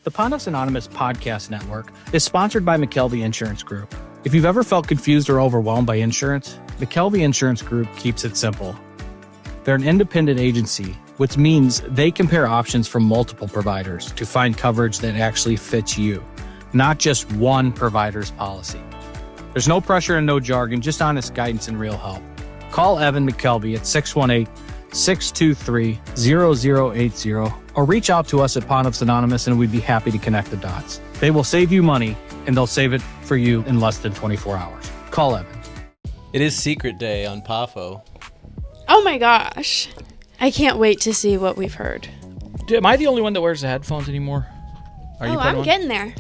The Pontiffs Anonymous podcast network is sponsored by McKelvey Insurance Group. If you've ever felt confused or overwhelmed by insurance, McKelvey Insurance Group keeps it simple. They're an independent agency, which means they compare options from multiple providers to find coverage that actually fits you, not just one provider's policy. There's no pressure and no jargon, just honest guidance and real help. Call Evan McKelvey at 618-623-0080 or reach out to us at Pontiffs Anonymous and we'd be happy to connect the dots. They will save you money and they'll save it for you in less than 24 hours. Call Evan. It is Secret Day on PAFO. Oh my gosh. I can't wait to see what we've heard. Am I the only one that wears the headphones anymore? I'm getting there.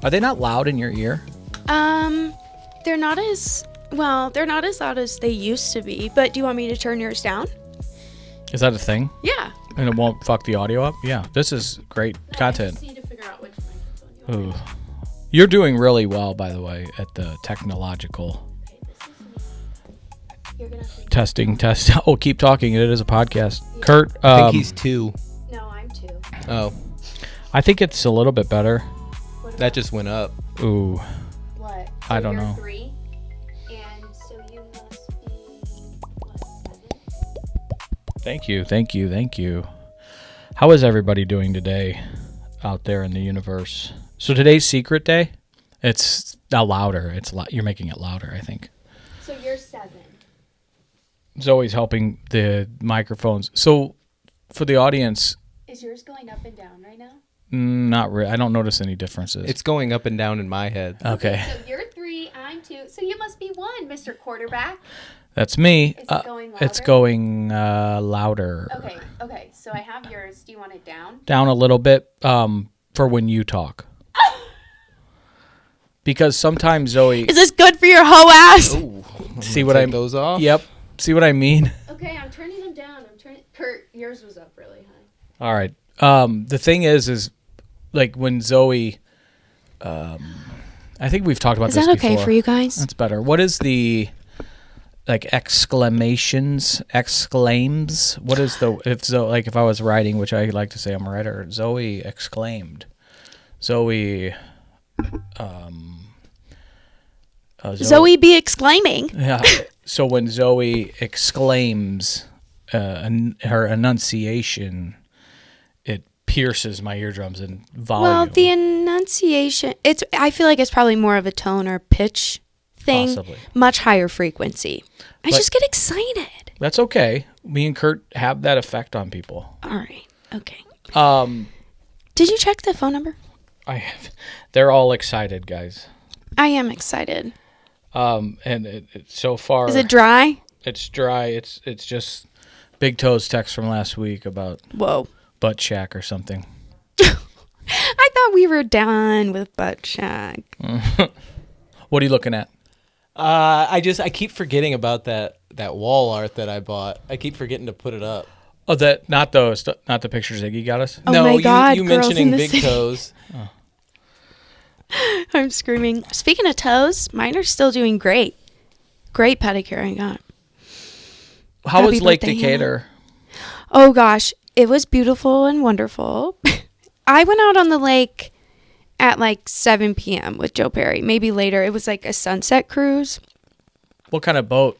Are they not loud in your ear? They're not as loud as they used to be, but do you want me to turn yours down? Is that a thing? Yeah. And it won't fuck the audio up? Yeah, this is great content. I just need to figure out which microphone you want. You're doing really well, by the way, at the technological testing. Oh, keep talking. It is a podcast. Yeah. Kurt. I think he's 2. No, I'm 2. Oh. I think it's a little bit better. That just went up. Ooh. What? So I don't know. 3, and so you must be, 7? Thank you. How is everybody doing today out there in the universe? So today's Secret Day. It's now louder. You're making it louder, I think. So you're 7. Zoe's helping the microphones. So for the audience, is yours going up and down right now? Not really. I don't notice any differences. It's going up and down in my head. Okay. So you're 3, I'm 2. So you must be 1, Mr. Quarterback. That's me. Is it going louder? It's going louder. Okay. So I have yours. Do you want it down? Down a little bit for when you talk. Because sometimes Zoe... Is this good for your hoe ass? See what I... those off? Yep. See what I mean? Okay, I'm turning them down. Kurt, yours was up really high. All right. The thing is like when Zoe... I think we've talked about this before. Is that okay for you guys? That's better. What is the... like exclamations, exclaims? What is the... if I was writing, which I like to say I'm a writer, Zoe exclaimed. Zoe be exclaiming. Yeah. So when Zoe exclaims her enunciation, it pierces my eardrums in volume. Well, the enunciation, I feel like it's probably more of a tone or pitch thing. Possibly. Much higher frequency. I just get excited. That's okay. Me and Kurt have that effect on people. All right. Okay. Did you check the phone number? I have. They're all excited, guys. I am excited. And it so far... Is it dry? It's dry. It's just Big Toe's text from last week about butt shack or something. I thought we were done with butt shack. What are you looking at? I keep forgetting about that wall art that I bought. I keep forgetting to put it up. Oh, not the pictures Iggy got us? Oh no, my God, you girls mentioning in the Big city. Toes. Oh. I'm screaming. Speaking of toes, mine are still doing great. Great pedicure I got. How Happy was Lake birthday, Decatur? Hannah. Oh gosh, it was beautiful and wonderful. I went out on the lake at like 7 p.m. with Joe Perry. Maybe later. It was like a sunset cruise. What kind of boat?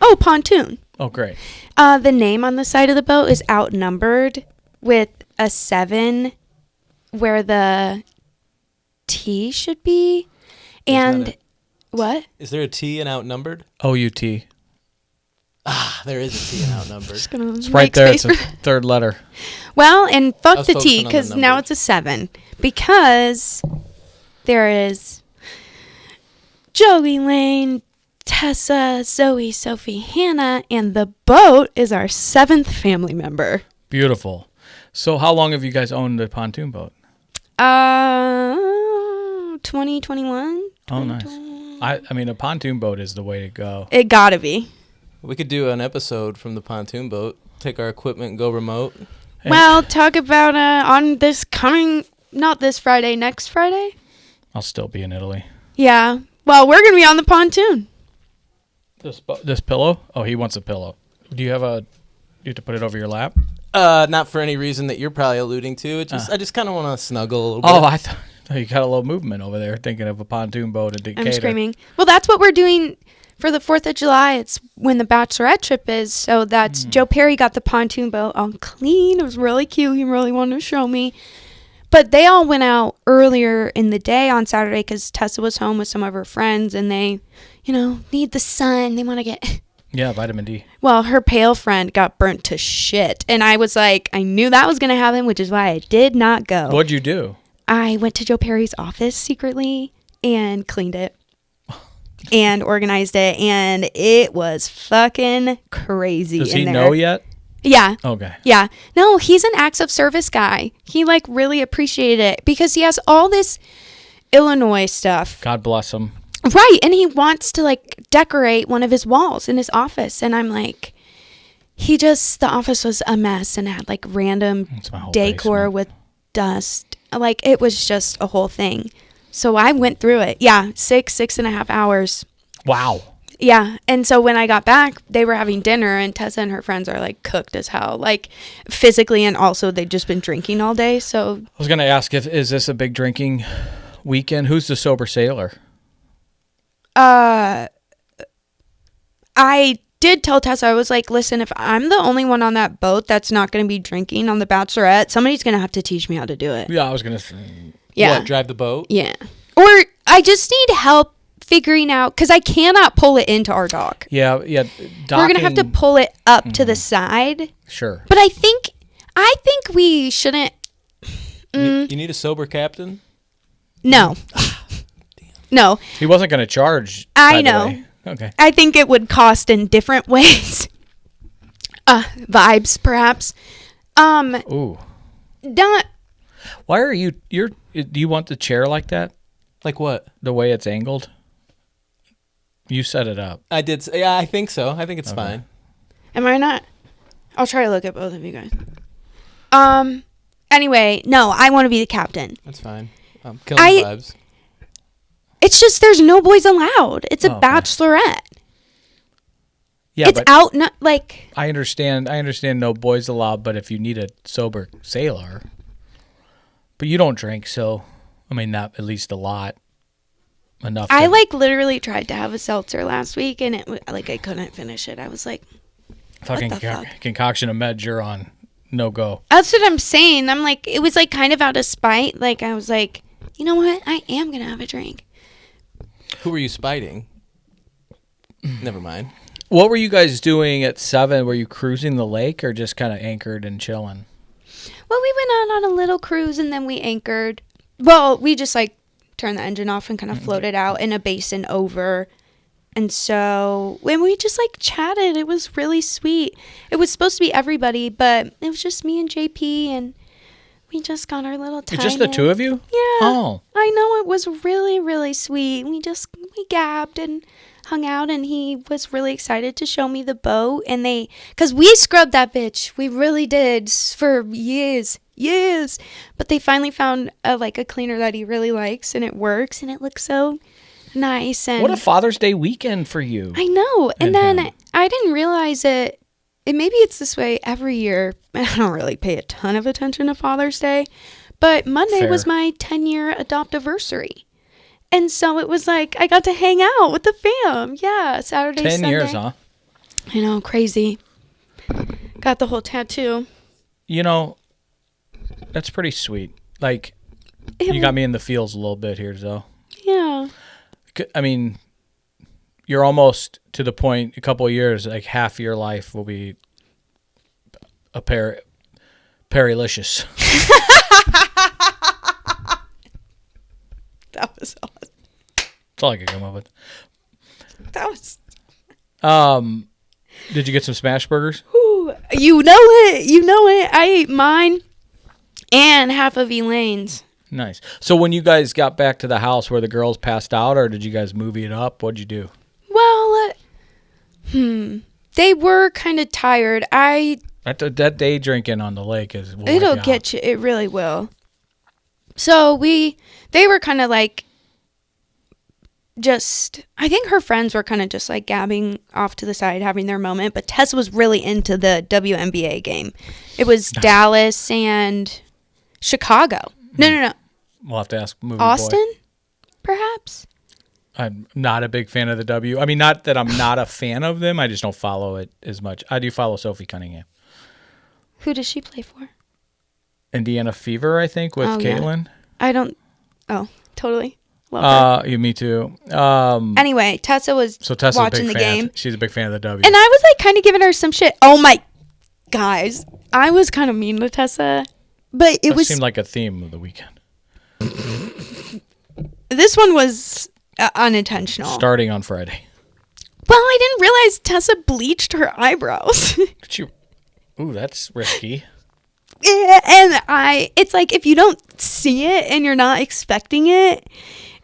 Oh, pontoon. Oh, great. The name on the side of the boat is Outnumbered with a 7 where the T should be. And what? Is there a T in Outnumbered? O-U-T. There is a T in Outnumbered. Just gonna It's right there. It's a third letter. Well, and fuck the T, focusing on the because now number. it's a 7. Because there is Joey, Lane, Tessa, Zoe, Sophie, Hannah, and the boat is our 7th family member. Beautiful. So how long have you guys owned the pontoon boat? 2021. Oh, nice. I mean, a pontoon boat is the way to go. It gotta be. We could do an episode from the pontoon boat. Take our equipment and go remote. Hey. Well, talk about on this coming, not this Friday, next Friday. I'll still be in Italy. Yeah. Well, we're gonna be on the pontoon. This pillow? Oh, he wants a pillow. Do you have to put it over your lap? Not for any reason that you're probably alluding to. I just kind of want to snuggle a little bit. Oh, I thought you got a little movement over there, thinking of a pontoon boat in Decatur. I'm screaming. Well, that's what we're doing for the 4th of July. It's when the bachelorette trip is. So that's Joe Perry got the pontoon boat all clean. It was really cute. He really wanted to show me. But they all went out earlier in the day on Saturday because Tessa was home with some of her friends, and they, need the sun. They want to get... Yeah, vitamin D. Well, her pale friend got burnt to shit. And I was like, I knew that was going to happen, which is why I did not go. What'd you do? I went to Joe Perry's office secretly and cleaned it and organized it. And it was fucking crazy. Does he know yet? Yeah. Okay. Yeah. No, he's an acts of service guy. He really appreciated it because he has all this Illinois stuff. God bless him. Right. And he wants to decorate one of his walls in his office. And I'm like, the office was a mess and had random decor basement. with dust. It was just a whole thing. So I went through it. Yeah. 6.5 hours. Wow. Yeah. And so when I got back, they were having dinner and Tessa and her friends are cooked as hell, physically. And also they've just been drinking all day. So I was going to ask is this a big drinking weekend? Who's the sober sailor? I did tell Tessa, I was like, listen, if I'm the only one on that boat that's not going to be drinking on the Bachelorette, somebody's going to have to teach me how to do it. Yeah, I was going to say. Yeah. What, drive the boat? Yeah. Or I just need help figuring out, because I cannot pull it into our dock. Yeah. We're going to have to pull it up to the side. Sure. But I think we shouldn't. You need a sober captain? No. No. He wasn't going to charge. I know. Okay. I think it would cost in different ways. Vibes, perhaps. Ooh. Not. Why are you? Do you want the chair like that? Like what? The way it's angled. You set it up. I did. Yeah, I think so. I think it's fine. Am I not? I'll try to look at both of you guys. Anyway, no, I want to be the captain. That's fine. Killing vibes. It's just there's no boys allowed. It's a bachelorette. Yeah, it's but out. Not I understand no boys allowed, but if you need a sober sailor, but you don't drink, so I mean, not at least a lot. Enough. I literally tried to have a seltzer last week, and it I couldn't finish it. I was like, fucking what the fuck? Concoction of meds, you're on no go. That's what I'm saying. I'm like, it was kind of out of spite. I was like, you know what? I am gonna have a drink. Who were you spiting? Never mind. What were you guys doing at 7? Were you cruising the lake or just kind of anchored and chilling? Well, we went out on a little cruise and then we anchored. Well, we just turned the engine off and kind of floated out in a basin over. And so when we just chatted, it was really sweet. It was supposed to be everybody, but it was just me and JP, and we just got our little time. Just the two of you? Yeah. Oh. I know, it was really, really sweet. We gabbed and hung out, and he was really excited to show me the boat. And because we scrubbed that bitch. We really did for years. But they finally found a cleaner that he really likes, and it works, and it looks so nice. And what a Father's Day weekend for you. I know. And then I didn't realize it. And maybe it's this way every year. I don't really pay a ton of attention to Father's Day. But Monday was my 10-year adoptiversary. And so it was I got to hang out with the fam. Yeah, Saturday, 10 Sunday. years, huh? I know, crazy. Got the whole tattoo. That's pretty sweet. You got me in the feels a little bit here, though. Yeah. I mean, you're almost to the point, a couple of years, half your life will be a perilicious. That was awesome. That's all I could come up with. That was... Did you get some smash burgers? Ooh, you know it. I ate mine and half of Elaine's. Nice. So when you guys got back to the house, were the girls passed out, or did you guys movie it up? What'd you do? Well, they were kind of tired. That day drinking on the lake it'll get you. It really will. So they were kind of I think her friends were kind of just like gabbing off to the side, having their moment. But Tessa was really into the WNBA game. It was Dallas and Chicago. No. We'll have to ask Movie Austin, Boy. Perhaps. I'm not a big fan of the W. I mean, not that I'm not a fan of them. I just don't follow it as much. I do follow Sophie Cunningham. Who does she play for? Indiana Fever, I think, with Caitlin. Yeah. I don't. Oh, totally. Love her. Yeah, me too. Anyway, Tessa was Tessa's watching a big the fan. game. She's a big fan of the W. And I was like kind of giving her some shit. Oh my, guys. I was kind of mean to Tessa. But it seemed like a theme of the weekend. This one was unintentional. Starting on Friday. Well, I didn't realize Tessa bleached her eyebrows. Ooh, that's risky. And it's like if you don't see it and you're not expecting it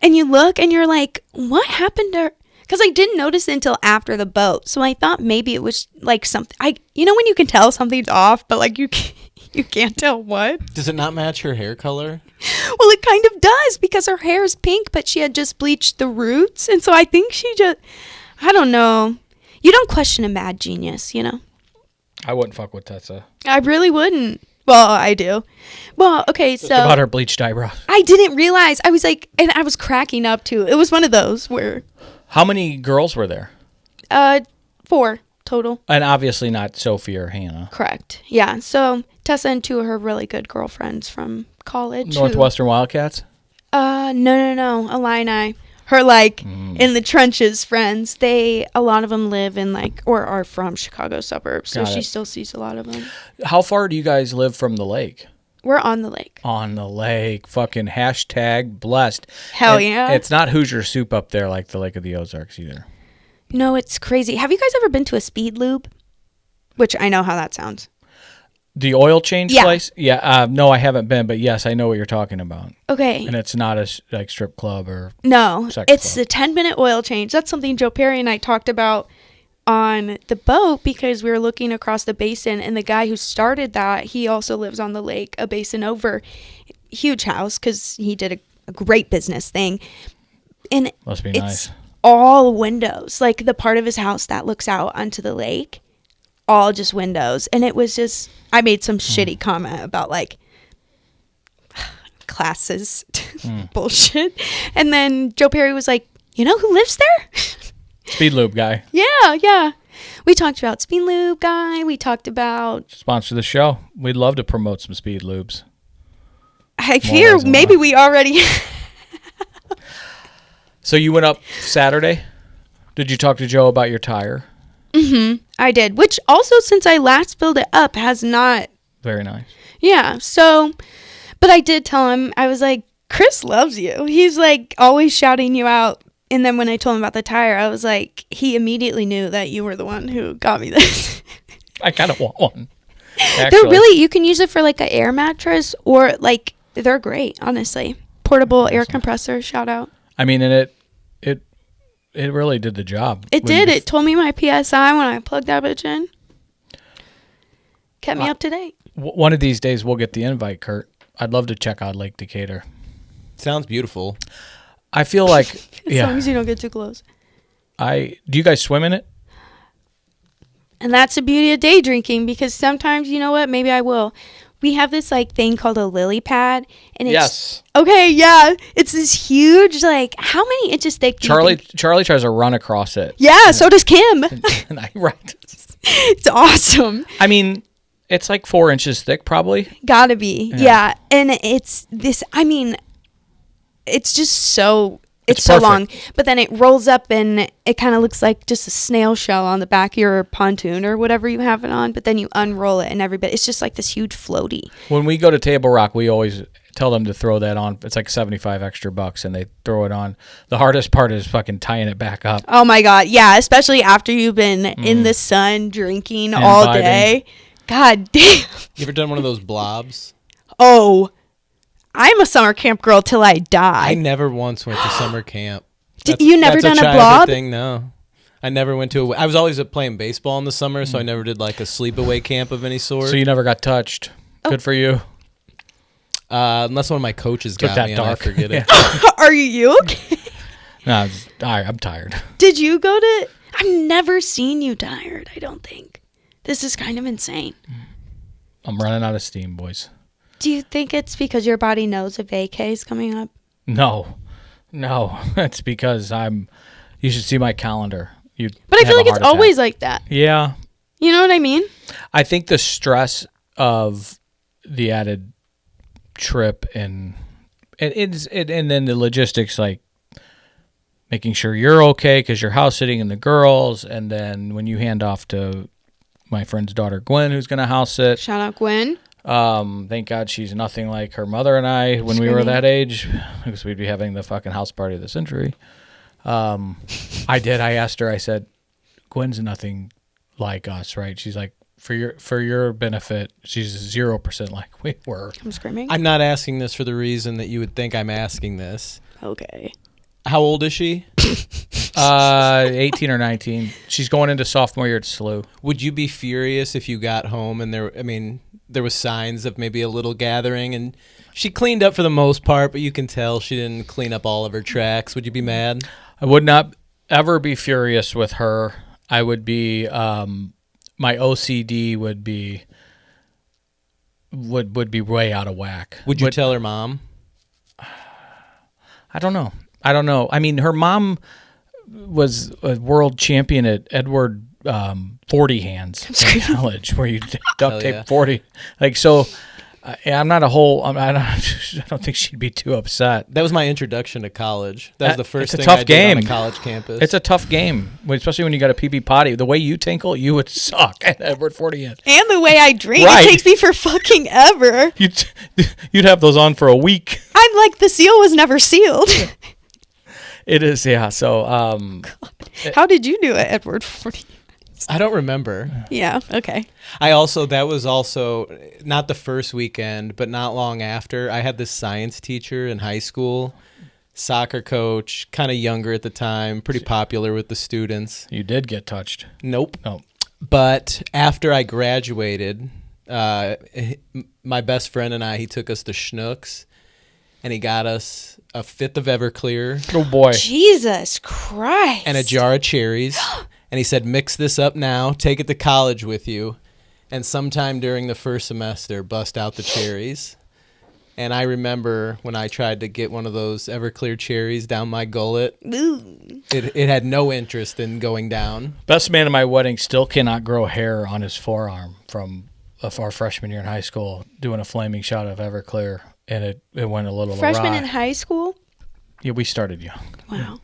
and you look and you're like, what happened to her? Because I didn't notice it until after the boat. So I thought maybe it was like something. When you can tell something's off, but like you can't tell what. Does it not match her hair color? Well, it kind of does because her hair is pink, but she had just bleached the roots. And so I think I don't know. You don't question a mad genius, I wouldn't fuck with Tessa. I really wouldn't. Well, I do. Well, okay, so. About her bleached eyebrows. I didn't realize. I was like, and I was cracking up too. It was one of those where. How many girls were there? 4 total. And obviously not Sophie or Hannah. Correct. Yeah. So Tessa and 2 of her really good girlfriends from college. Northwestern Wildcats? No. Illini. Her in the trenches friends. A lot of them live in or are from Chicago suburbs. So she still sees a lot of them. How far do you guys live from the lake? We're on the lake. On the lake. Fucking # blessed. Hell yeah. It's not Hoosier Soup up there like the Lake of the Ozarks either. No, it's crazy. Have you guys ever been to a speed lube? Which I know how that sounds. The oil change place? Yeah. No, I haven't been, but yes, I know what you're talking about. Okay. And it's not a strip club or no. It's club. a 10-minute oil change. That's something Joe Perry and I talked about on the boat because we were looking across the basin, and the guy who started that, he also lives on the lake, a basin over. Huge house because he did a great business thing. And must be nice. All windows, like the part of his house that looks out onto the lake, all just windows. And it was just, I made some shitty comment about classes bullshit. And then Joe Perry was like, you know who lives there? Speed Lube guy. Yeah. We talked about Speed Lube guy. We talked about. Sponsor the show. We'd love to promote some Speed Lubes. I fear maybe we already. So you went up Saturday? Did you talk to Joe about your tire? Mm-hmm. I did. Which also, since I last filled it up, has not. Very nice. Yeah. So, but I did tell him, I was like, Chris loves you. He's always shouting you out. And then when I told him about the tire, I was like, he immediately knew that you were the one who got me this. I kind of want one. They're really, you can use it for an air mattress or they're great, honestly. Portable air compressor, shout out. I mean, and it really did the job. It did. It told me my PSI when I plugged that bitch in. Kept me up to date. One of these days we'll get the invite, Kurt. I'd love to check out Lake Decatur. Sounds beautiful. I feel like as long as you don't get too close. Do you guys swim in it? And that's the beauty of day drinking because sometimes, you know what? Maybe I will. We have this thing called a lily pad, and it's okay. Yeah, it's this huge how many inches thick? Charlie tries to run across it. Yeah, so does Kim. Right. It's awesome. I mean, it's 4 inches thick, probably. Gotta be. Yeah, and it's this. I mean, it's just so. It's so long, but then it rolls up and it kind of looks like just a snail shell on the back of your pontoon or whatever you have it on. But then you unroll it and it's just this huge floaty. When we go to Table Rock, we always tell them to throw that on. It's $75 extra and they throw it on. The hardest part is fucking tying it back up. Oh my God. Yeah. Especially after you've been in the sun drinking and all vibing. Day. God damn. You ever done one of those blobs? Oh, I'm a summer camp girl till I die. I never once went to summer camp. You never done a blob? Thing? No. I never went to I was always playing baseball in the summer, so I never did a sleepaway camp of any sort. So you never got touched. Good for you. Unless one of my coaches got me and I forget it. Are you okay? No, I'm tired. Did you go to... I've never seen you tired, I don't think. This is kind of insane. I'm running out of steam, boys. Do you think it's because your body knows a vacay is coming up? No. It's because you should see my calendar. But I feel like it's always like that. Yeah. You know what I mean? I think the stress of the added trip and then the logistics, like making sure you're okay because you're house sitting and the girls, and then when you hand off to my friend's daughter Gwen, who's going to house sit. Shout out Gwen. Thank God she's nothing like her mother and I when we were that age, because we'd be having the fucking house party of the century. I asked her, I said, Gwen's nothing like us, right? She's like, for your benefit, she's 0% like we were. I'm screaming. I'm not asking this for the reason that you would think I'm asking this. Okay. How old is she? 18 or 19. She's going into sophomore year at SLU. Would you be furious if you got home and there was signs of maybe a little gathering, and she cleaned up for the most part, but you can tell she didn't clean up all of her tracks? Would you be mad? I would not ever be furious with her. I would be, my OCD would be way out of whack. Would you tell her mom? I don't know. I mean, her mom was a world champion at Edward 40 hands in college, where you duct tape 40. Like, so I'm not a whole. I don't think she'd be too upset. That was my introduction to college. That was the first it's a thing tough I game. did on a college campus. It's a tough game, especially when you got a pee potty. The way you tinkle, you would suck at Edward 40 hands. And the way I drink, Right. it takes me for fucking ever. You'd have those on for a week. I'm like, the seal was never sealed. It is, yeah. So, How did you do it, Edward 40? I don't remember. Yeah, okay. That was also not the first weekend, but not long after. I had this science teacher in high school, soccer coach, kind of younger at the time, pretty popular with the students. you did get touched. Nope. No. But after I graduated, my best friend and he took us to Schnucks, and he got us a fifth of Everclear. Oh, boy. Jesus Christ. And a jar of cherries. And he said, mix this up now, take it to college with you, and sometime during the first semester, bust out the cherries. And I remember when I tried to get one of those Everclear cherries down my gullet, it had no interest in going down. Best man at my wedding still cannot grow hair on his forearm from our freshman year in high school, doing a flaming shot of Everclear, and it went a little Freshman awry. in high school? Yeah, we started young. Wow.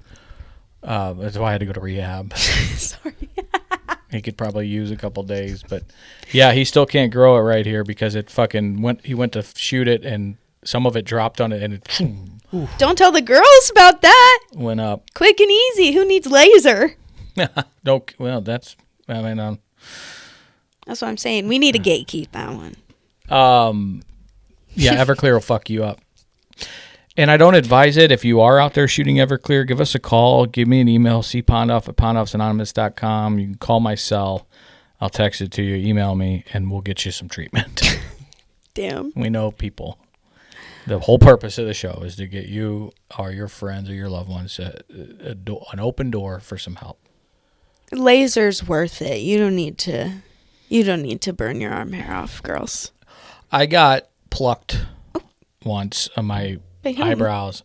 That's why I had to go to rehab. Sorry. He could probably use a couple days, but yeah, he still can't grow it right here because it fucking went. He went to shoot it, and some of it dropped on it, and it Don't tell the girls about that. went up. Quick and easy. Who needs laser? Don't. Well, that's. I mean, That's what I'm saying. We need to gatekeep that one. yeah, Everclear will fuck you up. And I don't advise it. If you are out there shooting Everclear, give us a call. Give me an email, cpondoff@pondoffsanonymous.com. You can call my cell. I'll text it to you, email me, and we'll get you some treatment. Damn. We know people. The whole purpose of the show is to get you or your friends or your loved ones an open door for some help. Laser's worth it. You don't need to burn your arm hair off, girls. I got plucked once on my By whom? eyebrows.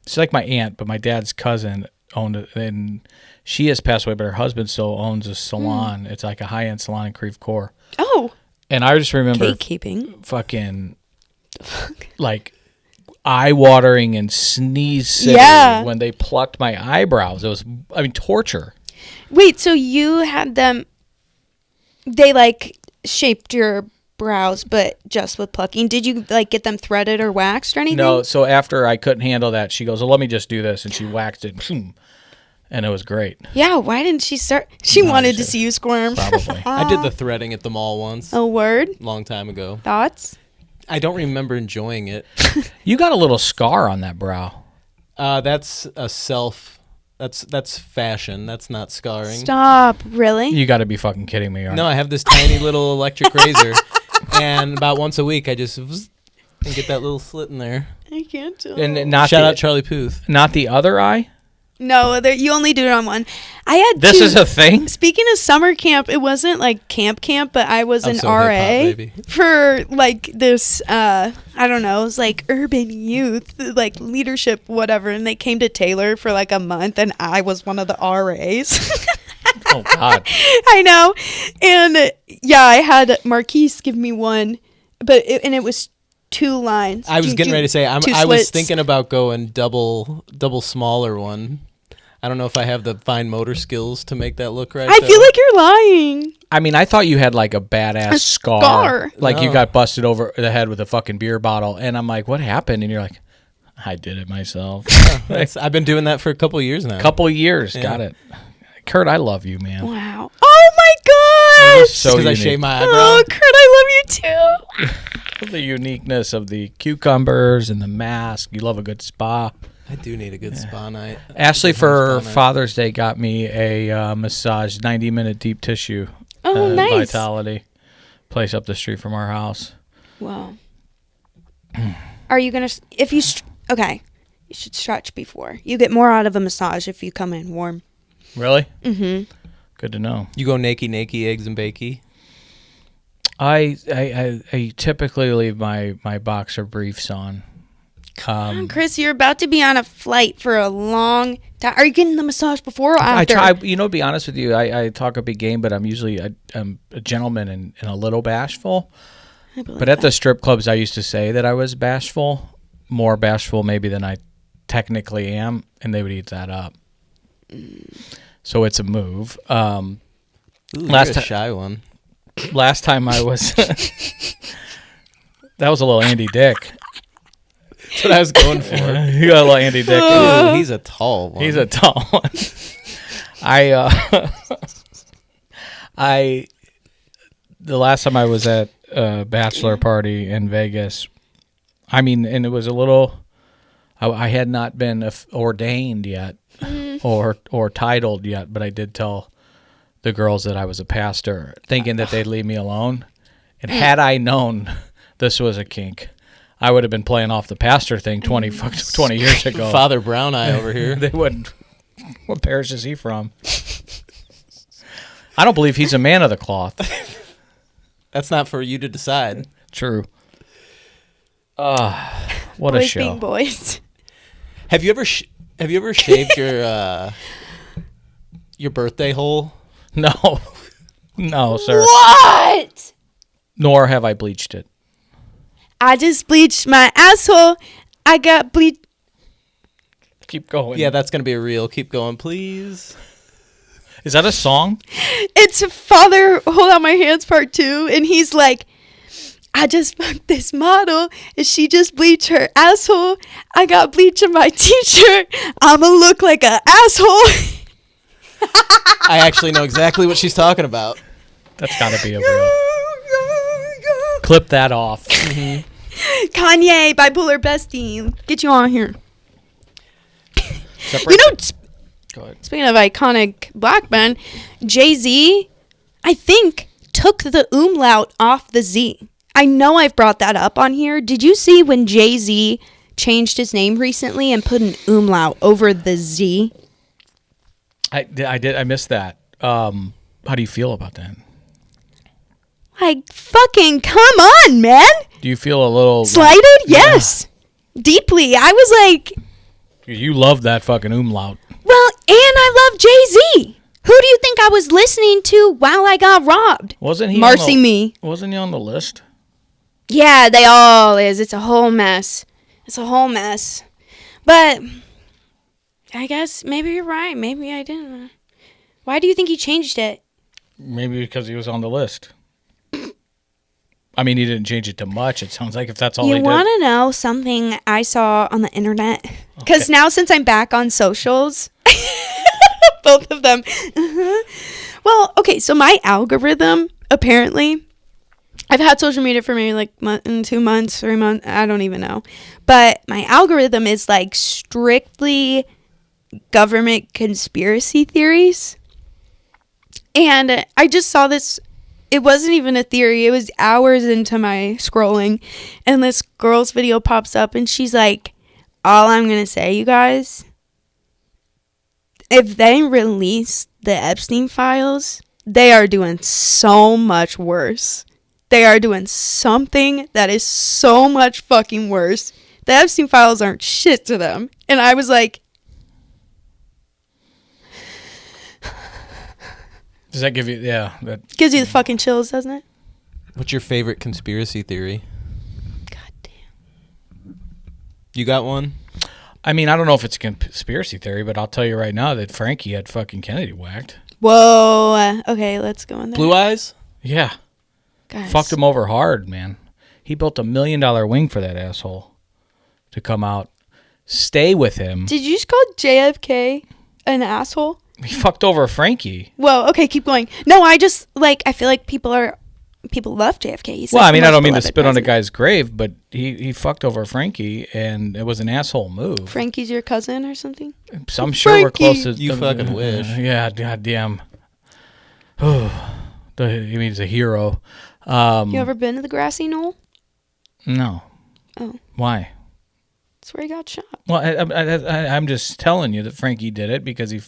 She's like my aunt, but my dad's cousin owned it, and she has passed away, but her husband still owns a salon. It's like a high-end salon in Creve Coeur. Oh. And I just remember Gatekeeping. fucking like eye-watering and sneeze city when they plucked my eyebrows. It was, torture. Wait, so you had them, they like shaped your brows, but just with plucking. Did you like get them threaded or waxed or anything? No, so after I couldn't handle that, she goes, well, let me just do this. And she waxed it, and it was great. Yeah, why didn't she start? She wanted to see you squirm. Probably. I did the threading at the mall once, A word? long time ago. Thoughts? I don't remember enjoying it. You got a little scar on that brow. That's That's fashion. That's not scarring. Stop. Really? You got to be fucking kidding me. No, I have this tiny little electric razor, and about once a week I just and get that little slit in there. I can't do And it. not Shout out Charlie Puth. not the other eye. No, you only do it on one. I had This two. is a thing. Speaking of summer camp, it wasn't like camp, but I was I'm an so RA hip-hop, baby. for like this, I don't know, it was like urban youth, like leadership, whatever. And they came to Taylor for like a month and I was one of the RAs. Oh God. I know. And yeah, I had Marquise give me one, but it was 2 lines. I was getting ready to say I was slits. thinking about going double smaller one. I don't know if I have the fine motor skills to make that look right. I though. feel like you're lying. I mean, I thought you had like a badass scar. scar. Like you No. got busted over the head with a fucking beer bottle. And I'm like, what happened? And you're like, I did it myself. I've been doing that for a couple of years now. Couple years. Yeah. Got it. Kurt, I love you, man. Wow. Oh my gosh. So because I unique. shave my eyebrow. Oh, Kurt, I love you too. The uniqueness of the cucumbers and the mask. You love a good spa. I do need a good spa night. Ashley, Good for spa night. Father's Day, got me a massage, 90-minute deep tissue. Oh, nice. Vitality. Place up the street from our house. Wow. Are you going to, if you, okay, you should stretch before. You get more out of a massage if you come in warm. Really? Mm-hmm. Good to know. You go naked, eggs and bakey. I typically leave my boxer briefs on. Chris, you're about to be on a flight for a long time. Are you getting the massage before or after? I try. To be honest with you, I talk a big game, but I'm usually I'm a gentleman and a little bashful. But at the strip clubs, I used to say that I was bashful, more bashful maybe than I technically am, and they would eat that up. So it's a move. Ooh, Last you're ti- a shy one. Last time I was, that was a little Andy Dick. That's what I was going for. You got a little Andy Dick. Ooh, he's a tall one. He's a tall one. The last time I was at a bachelor party in Vegas, I mean, and it was a little, I had not been ordained yet or titled yet, but I did tell the girls that I was a pastor, thinking that they'd leave me alone. And had I known this was a kink, I would have been playing off the pastor thing 20 years ago. Father Brown Eye over here. They wouldn't. What parish is he from? I don't believe he's a man of the cloth. That's not for you to decide. True. What a boys show. being boys. Have you ever shaved your birthday hole? No. No, sir. What? Nor have I bleached it. I just bleached my asshole. I got bleached. Keep going. Yeah, that's gonna be a reel. Keep going, please. Is that a song? It's Father Hold Out My Hands Part 2. And he's like, I just fucked this model and she just bleached her asshole. I got bleach in my t-shirt. I'ma look like an asshole. I actually know exactly what she's talking about. That's got to be a real. Clip that off. Kanye, bipolar bestie. Get you on here. You know, Go ahead. speaking of iconic black men, Jay-Z, I think, took the umlaut off the Z. I know I've brought that up on here. Did you see when Jay-Z changed his name recently and put an umlaut over the Z? I did. I missed that. How do you feel about that? Like, fucking come on, man. Do you feel a little Slighted? Yes. Deeply. I was like, You love that fucking umlaut. well, and I love Jay-Z. Who do you think I was listening to while I got robbed? Wasn't he? Marcy Me. Wasn't he on the list? Yeah, they all is. It's a whole mess. It's a whole mess. But I guess maybe you're right. Maybe I didn't. Why do you think he changed it? Maybe because he was on the list. I mean, he didn't change it to much. It sounds like if that's all he You did. want to know something I saw on the internet? Because Okay. now since I'm back on socials, both of them. Well, okay, so my algorithm, apparently, I've had social media for maybe like 2 months, 3 months, I don't even know. But my algorithm is like strictly government conspiracy theories. And I just saw this it wasn't even a theory. It was hours into my scrolling, and this girl's video pops up, and she's like, all I'm going to say, you guys, if they release the Epstein files, they are doing so much worse. They are doing something that is so much fucking worse. The Epstein files aren't shit to them. And I was like, does that give you, that gives you the fucking chills, doesn't it? What's your favorite conspiracy theory? God damn. You got one? I mean, I don't know if it's a conspiracy theory, but I'll tell you right now that Frankie had fucking Kennedy whacked. Whoa. Okay, let's go on there. Blue eyes? Yeah. Guys. Fucked him over hard, man. He built $1 million wing for that asshole to come out, stay with him. Did you just call JFK an asshole? He fucked over Frankie. Whoa, okay, keep going. No, I just, I feel like people love JFK. He's Well, like I mean, the I most don't mean to beloved spit on the president. guy's grave, but he fucked over Frankie, and it was an asshole move. Frankie's your cousin or something? So I'm sure we're Frankie. close to... You fucking wish. Yeah, goddamn. He's a hero. You ever been to the grassy knoll? No. Oh, Why? that's where he got shot. Well, I'm just telling you that Frankie did it because he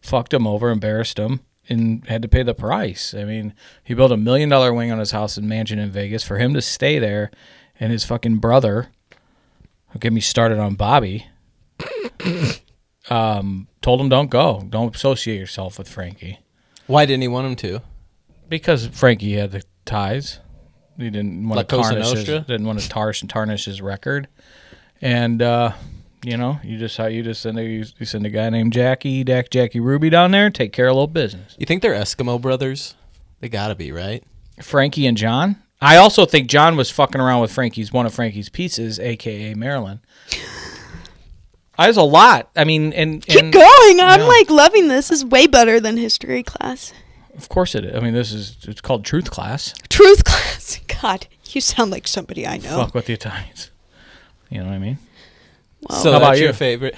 fucked him over, embarrassed him, and had to pay the price. I mean, he built $1 million wing on his house and mansion in Vegas for him to stay there, and his fucking brother, who get me started on Bobby, told him don't go. Don't associate yourself with Frankie. Why didn't he want him to? Because Frankie had the ties. He didn't want Like to Cosa tarnish Nostra? didn't want to tarnish his record. And you send a guy named Jackie Ruby down there, take care of a little business. You think they're Eskimo brothers? They gotta be, right? Frankie and John. I also think John was fucking around with one of Frankie's pieces, aka Marilyn. There's a lot. I mean, Keep going. I'm loving this. This is way better than history class. Of course it is. I mean, it's called Truth Class. Truth class. God, you sound like somebody I know. Fuck with the Italians. You know what I mean? Well, So How about that's you? your favorite?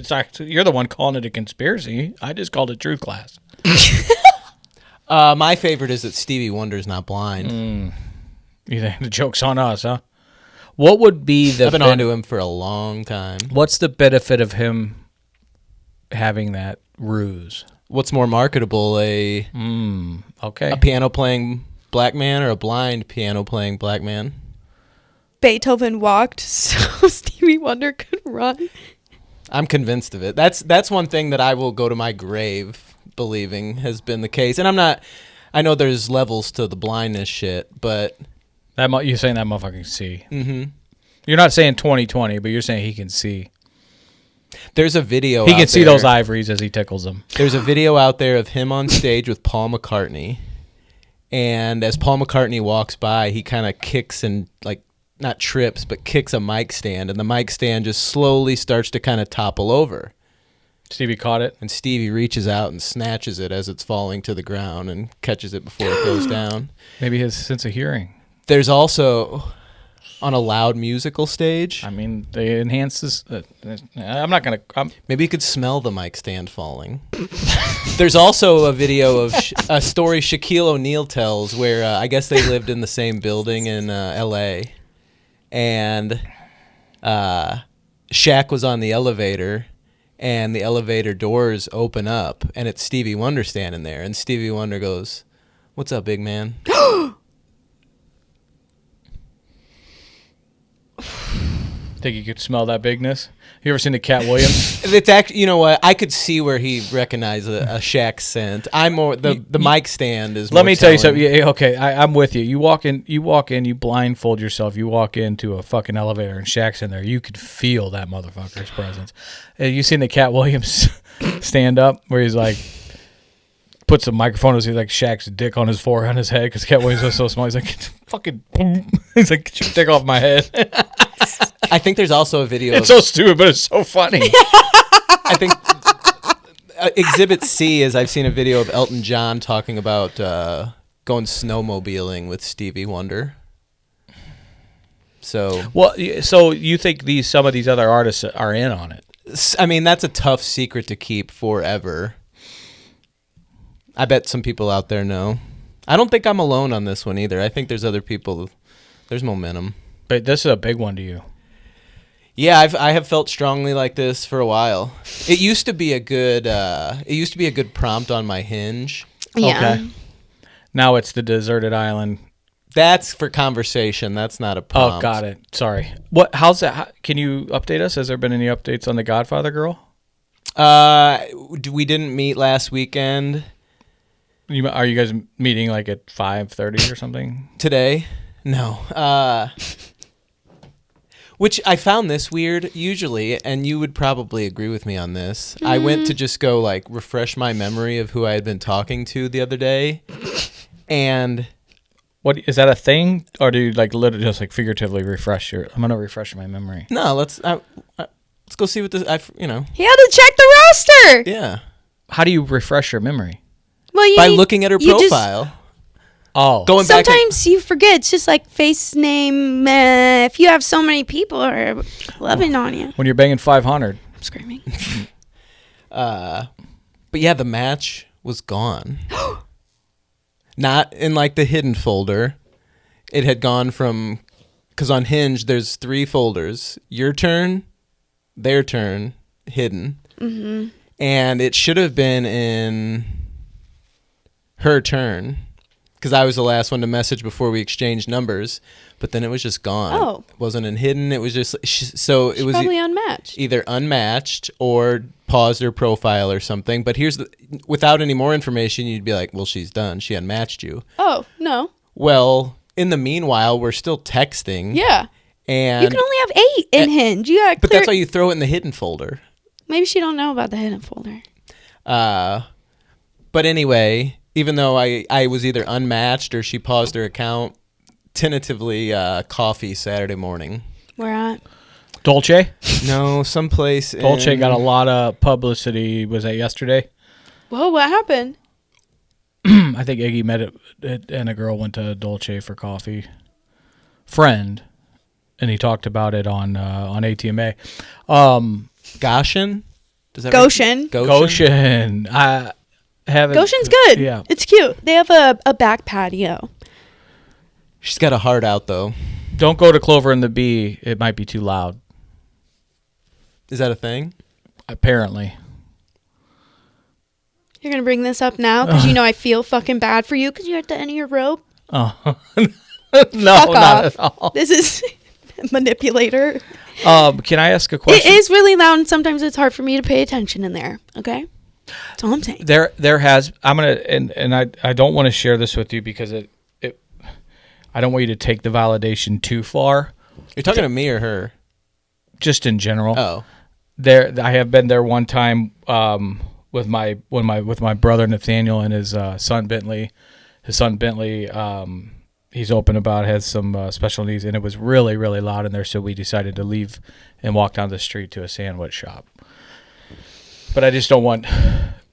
Sorry, you're the one calling it a conspiracy. I just called it Truth Class. My favorite is that Stevie Wonder's not blind. You think the joke's on us, huh? What would be the... I've been onto him for a long time. What's the benefit of him having that ruse? What's more marketable, Okay. a piano-playing black man or a blind piano-playing black man? Beethoven walked so Stevie Wonder could run. I'm convinced of it. That's one thing that I will go to my grave believing has been the case. And I know there's levels to the blindness shit, but... You're saying that motherfucker can see. Mm-hmm. You're not saying 20/20, but you're saying he can see. There's a video He out can see there- those ivories as he tickles them. There's a video out there of him on stage with Paul McCartney. And as Paul McCartney walks by, he kind of kicks and, not trips, but kicks a mic stand. And the mic stand just slowly starts to kind of topple over. Stevie caught it. And Stevie reaches out and snatches it as it's falling to the ground and catches it before it goes down. Maybe his sense of hearing. There's also, on a loud musical stage, I mean, they enhance this. I'm not going to... maybe you could smell the mic stand falling. There's also a video of a story Shaquille O'Neal tells where I guess they lived in the same building in L.A. And Shaq was on the elevator, and the elevator doors open up, and it's Stevie Wonder standing there. And Stevie Wonder goes, "What's up, big man?" Think you could smell that bigness? You ever seen the Cat Williams? It's actually, you know what? I could see where he recognized a Shaq scent. I'm more the mic stand is. Let more me tell you telling. something. Yeah, okay, I'm with you. You walk in, you blindfold yourself. You walk into a fucking elevator and Shaq's in there. You could feel that motherfucker's presence. You seen the Cat Williams stand up where he's like, puts a microphone as he's like Shaq's dick on his forehead on his head because Cat Williams was so small. He's like, fucking, he's like, get your dick off my head. I think there's also a video. It's so stupid, but it's so funny. I think Exhibit C is I've seen a video of Elton John talking about going snowmobiling with Stevie Wonder. So you think some of these other artists are in on it? I mean, that's a tough secret to keep forever. I bet some people out there know. I don't think I'm alone on this one either. I think there's other people. There's momentum. But this is a big one to you. Yeah, I have felt strongly like this for a while. It used to be a good prompt on my Hinge. Yeah. Okay. Now it's the deserted island. That's for conversation. That's not a prompt. Oh, got it. Sorry. What? How's that? Can you update us? Has there been any updates on the Godfather girl? We didn't meet last weekend. Are you guys meeting like at 5:30 or something? Today? No. Which I found this weird usually, and you would probably agree with me on this. I went to just go like refresh my memory of who I had been talking to the other day. And What is that a thing, or do you like literally just like figuratively refresh your? I'm gonna refresh my memory. no, let's go see what this. He had to check the roster. Yeah. How do you refresh your memory? Well, By looking at her profile. Oh, Going back. Sometimes you forget. It's just like face name. If you have so many people are loving on you. when you're banging 500. I'm screaming. But yeah, the match was gone. Not in like the hidden folder. It had gone from, because on Hinge there's 3 folders: your turn, their turn, hidden, and it should have been in her turn, because I was the last one to message before we exchanged numbers. But then it was just gone. Oh. It wasn't in hidden. It was just so it was Probably unmatched. either unmatched or paused her profile or something. But without any more information, you'd be like, well, she's done. She unmatched you. Oh, no. Well, in the meanwhile, we're still texting. Yeah. And You can only have 8 in Hinge. You gotta but clear. that's why you throw it in the hidden folder. Maybe she don't know about the hidden folder. But anyway, even though I was either unmatched or she paused her account, tentatively coffee Saturday morning. Where at? Dolce. No, someplace Dolce got a lot of publicity. Was that yesterday? Whoa, what happened? I think Iggy met it, and a girl went to Dolce for coffee. Friend, and he talked about it on ATMA. Goshen? Does that Goshen. Goshen. I haven't. Goshen's good. Yeah. It's cute. They have a back patio. She's got a heart out though. Don't go to Clover and the Bee. It might be too loud. Is that a thing? Apparently. You're going to bring this up now because you know I feel fucking bad for you because you're at the end of your rope. Oh. Fuck Not off. at all. This is manipulator. Can I ask a It question? is really loud and sometimes it's hard for me to pay attention in there. Okay? That's all I'm saying. There has. I'm gonna and I don't want to share this with you because it I don't want you to take the validation too far. You're talking to me or her? Just in general. Oh. I have been there one time with my brother Nathaniel and his son Bentley. His son Bentley, he's open about, has some special needs, and it was really, really loud in there. So we decided to leave and walk down the street to a sandwich shop. But I just don't want.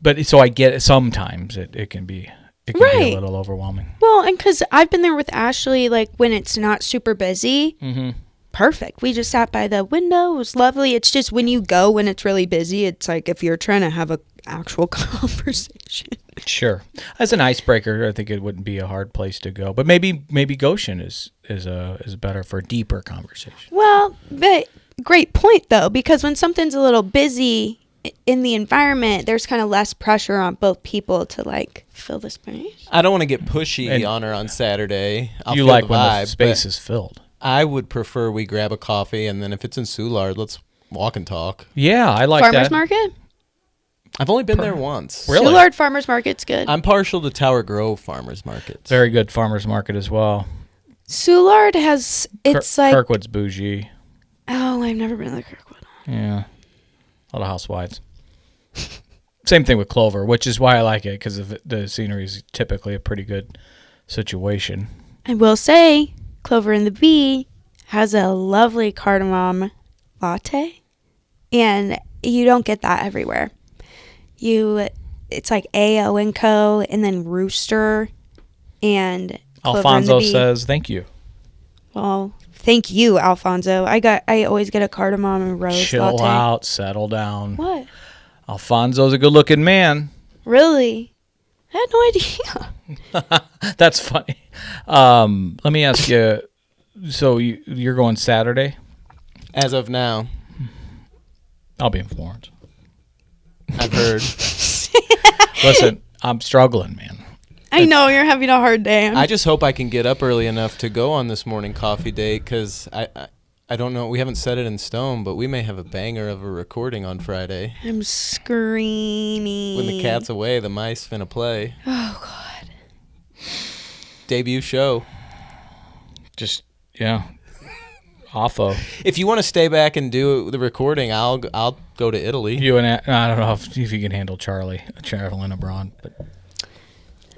But so I get it. Sometimes it can be. It can be a little overwhelming. Well, and because I've been there with Ashley, like when it's not super busy. Mm-hmm. Perfect. We just sat by the window. It was lovely. It's just when you go when it's really busy, it's like if you're trying to have an actual conversation. Sure. As an icebreaker, I think it wouldn't be a hard place to go. But maybe Goshen is better for a deeper conversation. Well, but great point though, because when something's a little busy in the environment, there's kind of less pressure on both people to like fill the space. I don't want to get pushy And on her on Saturday. You like when the space is filled. I would prefer we grab a coffee, and then if it's in Soulard, let's walk and talk. Yeah, I like Farmers that. Market? I've only been there once. Really? Soulard Farmers Market's good. I'm partial to Tower Grove Farmers Markets. Very good farmers market as well. Soulard has, it's like, Kirkwood's bougie. oh, I've never been to the Kirkwood. Yeah. A lot of housewives. Same thing with Clover, which is why I like it, because the scenery is typically a pretty good situation. I will say, Clover and the Bee has a lovely cardamom latte, and you don't get that everywhere. It's like A.O. & Co. and then Rooster and Clover Alfonso and the Bee. says thank you. Well, thank you, Alfonso. I always get a cardamom and rose Chill latte. out, settle down. What? Alfonso's a good-looking man. Really? I had no idea. That's funny. Let me ask you. So you're going Saturday? As of now, I'll be in Florence. I've heard. Listen, I'm struggling, man. I know you're having a hard day. I just hope I can get up early enough to go on this morning coffee date, because I don't know. We haven't set it in stone, but we may have a banger of a recording on Friday. I'm screaming. When the cat's away, the mice finna play. Oh, God. Debut show. Just, yeah. Awful. If you want to stay back and do the recording, I'll go to Italy. You and I don't know if you can handle Charlie traveling abroad, but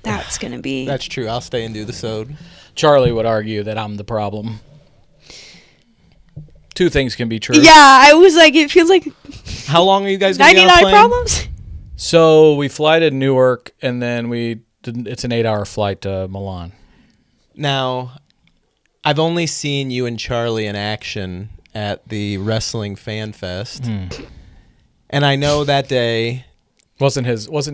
That's going to be... That's true. I'll stay and do the sode. Charlie would argue that I'm the problem. Two things can be true. Yeah, I was like, it feels like How long are you guys going to be on a 99 plane? problems. So we fly to Newark, and then it's an 8-hour flight to Milan. Now, I've only seen you and Charlie in action at the Wrestling Fan Fest. And I know that day Wasn't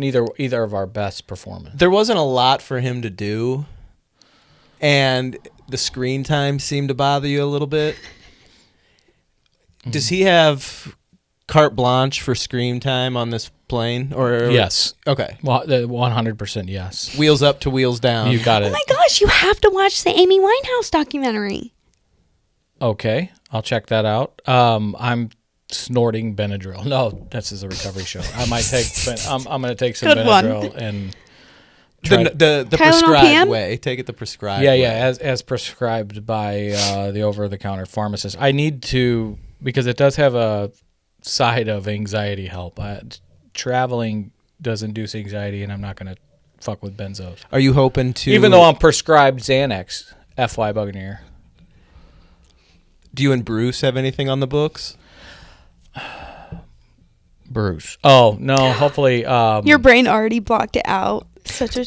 either of our best performance. there wasn't a lot for him to do, and the screen time seemed to bother you a little bit. Does he have carte blanche for screen time on this plane? Or Yes. Okay. Well, 100% yes. Wheels up to wheels down. You got Oh it. my gosh, you have to watch the Amy Winehouse documentary. Okay, I'll check that out. I'm snorting Benadryl. No, this is a recovery show. I might take. I'm going to take some Good one. Benadryl and try the Tylenol prescribed PM? way. Take it the prescribed yeah, way. as prescribed by the over-the-counter pharmacist. I need to, because it does have a side of anxiety help. Traveling does induce anxiety, and I'm not going to fuck with benzos. Are you hoping to... Even though I'm prescribed Xanax, FY Buccaneer. Do you and Bruce have anything on the books? Bruce. Oh, no, hopefully... Your brain already blocked it out. Such a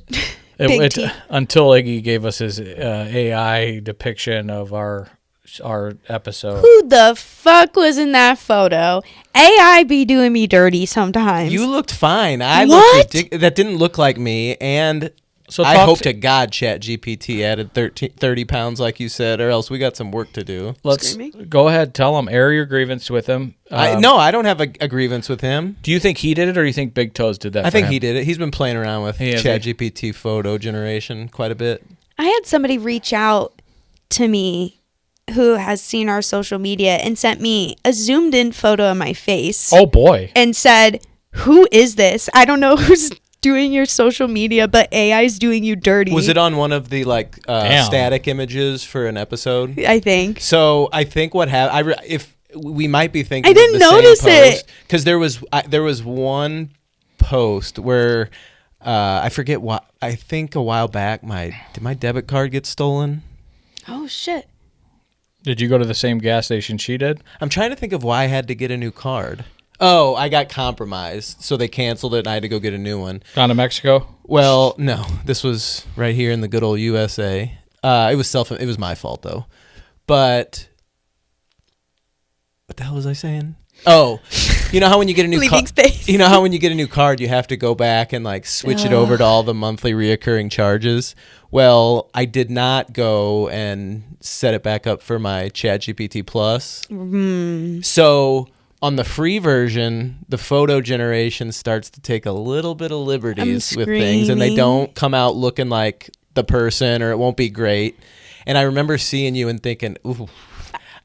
big T. Until Iggy gave us his AI depiction of our episode. Who the fuck was in that photo? AI be doing me dirty sometimes. You looked fine. I What? looked that didn't look like me, and So I talk hope to- to God ChatGPT added 30 pounds like you said, or else we got some work to do. Let's Screaming? go ahead. Tell him. Air your grievance with him. No, I don't have a grievance with him. Do you think he did it, or do you think Big Toes did that? I for think him? he did it. He's been playing around with He is, ChatGPT photo generation quite a bit. I had somebody reach out to me who has seen our social media and sent me a zoomed in photo of my face Oh boy. and said, "Who is this? I don't know who's doing your social media, but AI's doing you dirty." Was it on one of the Damn. static images for an episode? I think. So I think what happened, if we might be thinking, I didn't notice it. because there was one post where I forget what, I think a while back did my debit card get stolen? Oh shit. Did you go to the same gas station she did? I'm trying to think of why I had to get a new card. Oh, I got compromised, so they canceled it and I had to go get a new one. Down to Mexico? Well, no, this was right here in the good old USA. It was my fault though. But what the hell was I saying? Oh, you know how when you get a new Leaving space. you know how when you get a new card, you have to go back and switch it over to all the monthly reoccurring charges. Well, I did not go and set it back up for my ChatGPT Plus. So on the free version, the photo generation starts to take a little bit of liberties with things, and they screaming. don't come out looking like the person, or it won't be great. And I remember seeing you and thinking, ooh,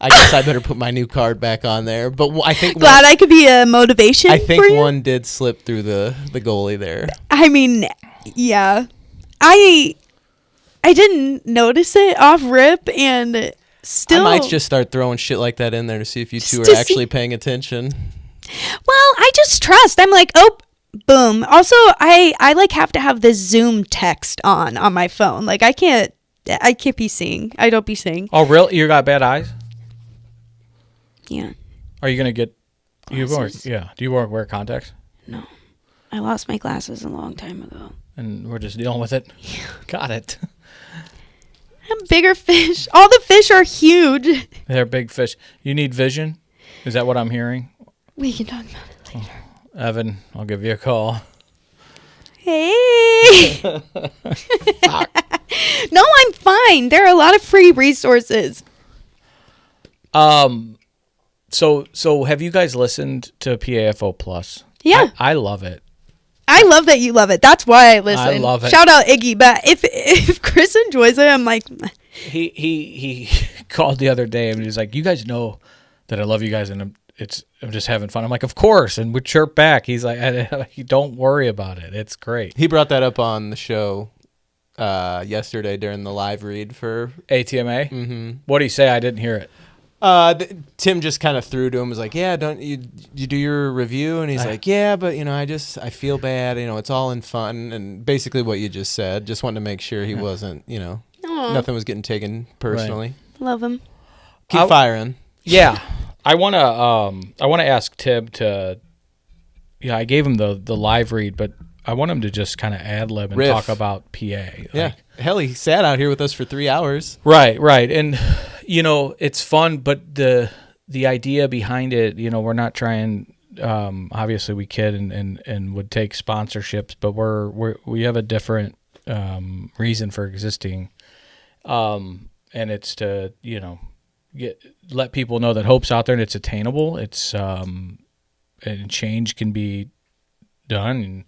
I guess I better put my new card back on there. But I think Glad I could be a motivation I think for you. one did slip through the goalie there. I mean, yeah. I didn't notice it off rip, and still. I might just start throwing shit like that in there to see if you two Just to are actually see. paying attention. Well, I just trust. I'm like, oh, boom. Also, I have to have the Zoom text on my phone. Like I can't be seeing. I don't be seeing. Oh, really? You got bad eyes? Yeah. Are you gonna get? Glasses? Yeah. Do you wear contacts? No. I lost my glasses a long time ago. And we're just dealing with it. Got it. I'm bigger fish. All the fish are huge. They're big fish. You need vision. Is that what I'm hearing? We can talk about it later. Evan, I'll give you a call. Hey. No, I'm fine. There are a lot of free resources. So have you guys listened to PAFO Plus? Yeah. I love it. I love that you love it. That's why I listen. I love it. Shout out Iggy. But if Chris enjoys it, I'm like, He called the other day and he was like, "You guys know that I love you guys, and I'm just having fun." I'm like, "Of course," and we chirp back. He's like, "Don't worry about it. It's great." He brought that up on the show yesterday during the live read for ATMA. Mm-hmm. What did he say? I didn't hear it. Tim just kind of threw to him, was like, "Yeah, don't you do your review?" And he's like, "Yeah, but I feel bad. It's all in fun." And basically what you just said. Just wanted to make sure he wasn't, Aw. nothing was getting taken personally. Right. Love him. Keep firing. Yeah, I wanna ask Tim to. Yeah, I gave him the live read, but I want him to just kind of ad lib and Riff. talk about PA. Yeah, hell, he sat out here with us for 3 hours. Right, and it's fun, but the idea behind it, we're not trying. Obviously, we kid and would take sponsorships, but we have a different reason for existing, and it's to let people know that hope's out there and it's attainable. It's and change can be done. And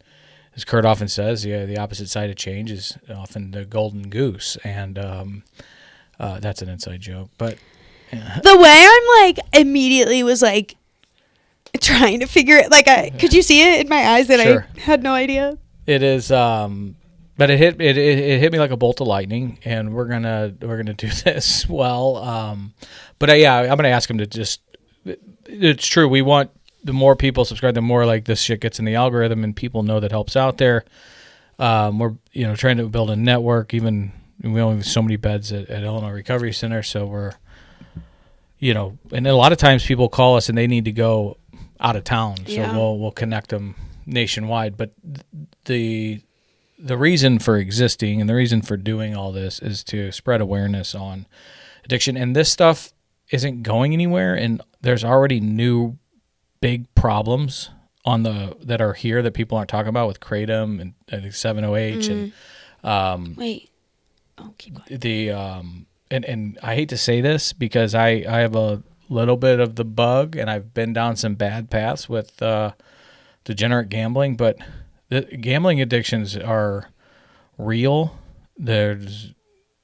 as Kurt often says, the opposite side of change is often the golden goose, and that's an inside joke. But The way I'm like immediately was like trying to figure it. Like, could you see it in my eyes that Sure. I had no idea? it is, but it hit me like a bolt of lightning, and we're gonna do this well. But I'm gonna ask him to just. It's true. We want the more people subscribe, the more like this shit gets in the algorithm, and people know that help's out there. We're trying to build a network. Even we only have so many beds at Illinois Recovery Center, so we're and a lot of times people call us and they need to go out of town, so Yeah. we'll connect them nationwide. But the reason for existing and the reason for doing all this is to spread awareness on addiction, and this stuff isn't going anywhere, and there's already new big problems that are here that people aren't talking about with kratom and I think 7-OH and Wait. Oh, keep going. the and I hate to say this because I have a little bit of the bug and I've been down some bad paths with degenerate gambling, but the gambling addictions are real. And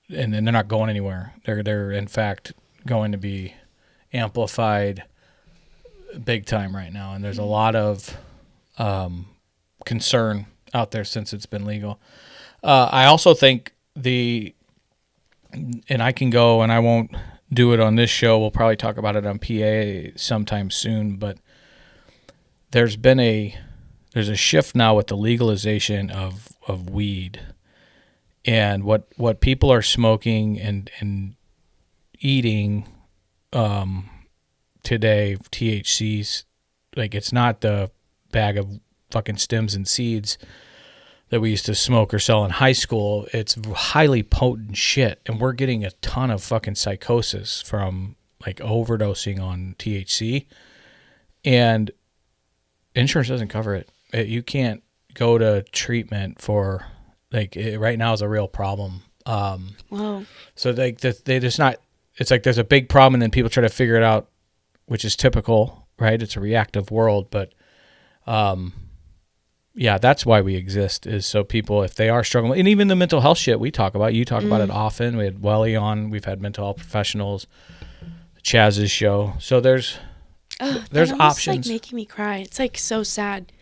they're not going anywhere. They're in fact going to be amplified big time right now, and there's a lot of concern out there since it's been legal. I also think and I can go, and I won't do it on this show. We'll probably talk about it on PA sometime soon, but there's a shift now with the legalization of weed, and what people are smoking and eating today, THCs, like it's not the bag of fucking stems and seeds that we used to smoke or sell in high school. It's highly potent shit, and we're getting a ton of fucking psychosis from like overdosing on THC, and insurance doesn't cover it. You can't go to treatment for right now is a real problem. Whoa. So they just not. It's like there's a big problem, and then people try to figure it out, which is typical, right? It's a reactive world, but that's why we exist, is so people, if they are struggling, and even the mental health shit we talk about, you talk about it often. We had Welly on, we've had mental health professionals, Chaz's show. So there's options. Like making me cry. It's like so sad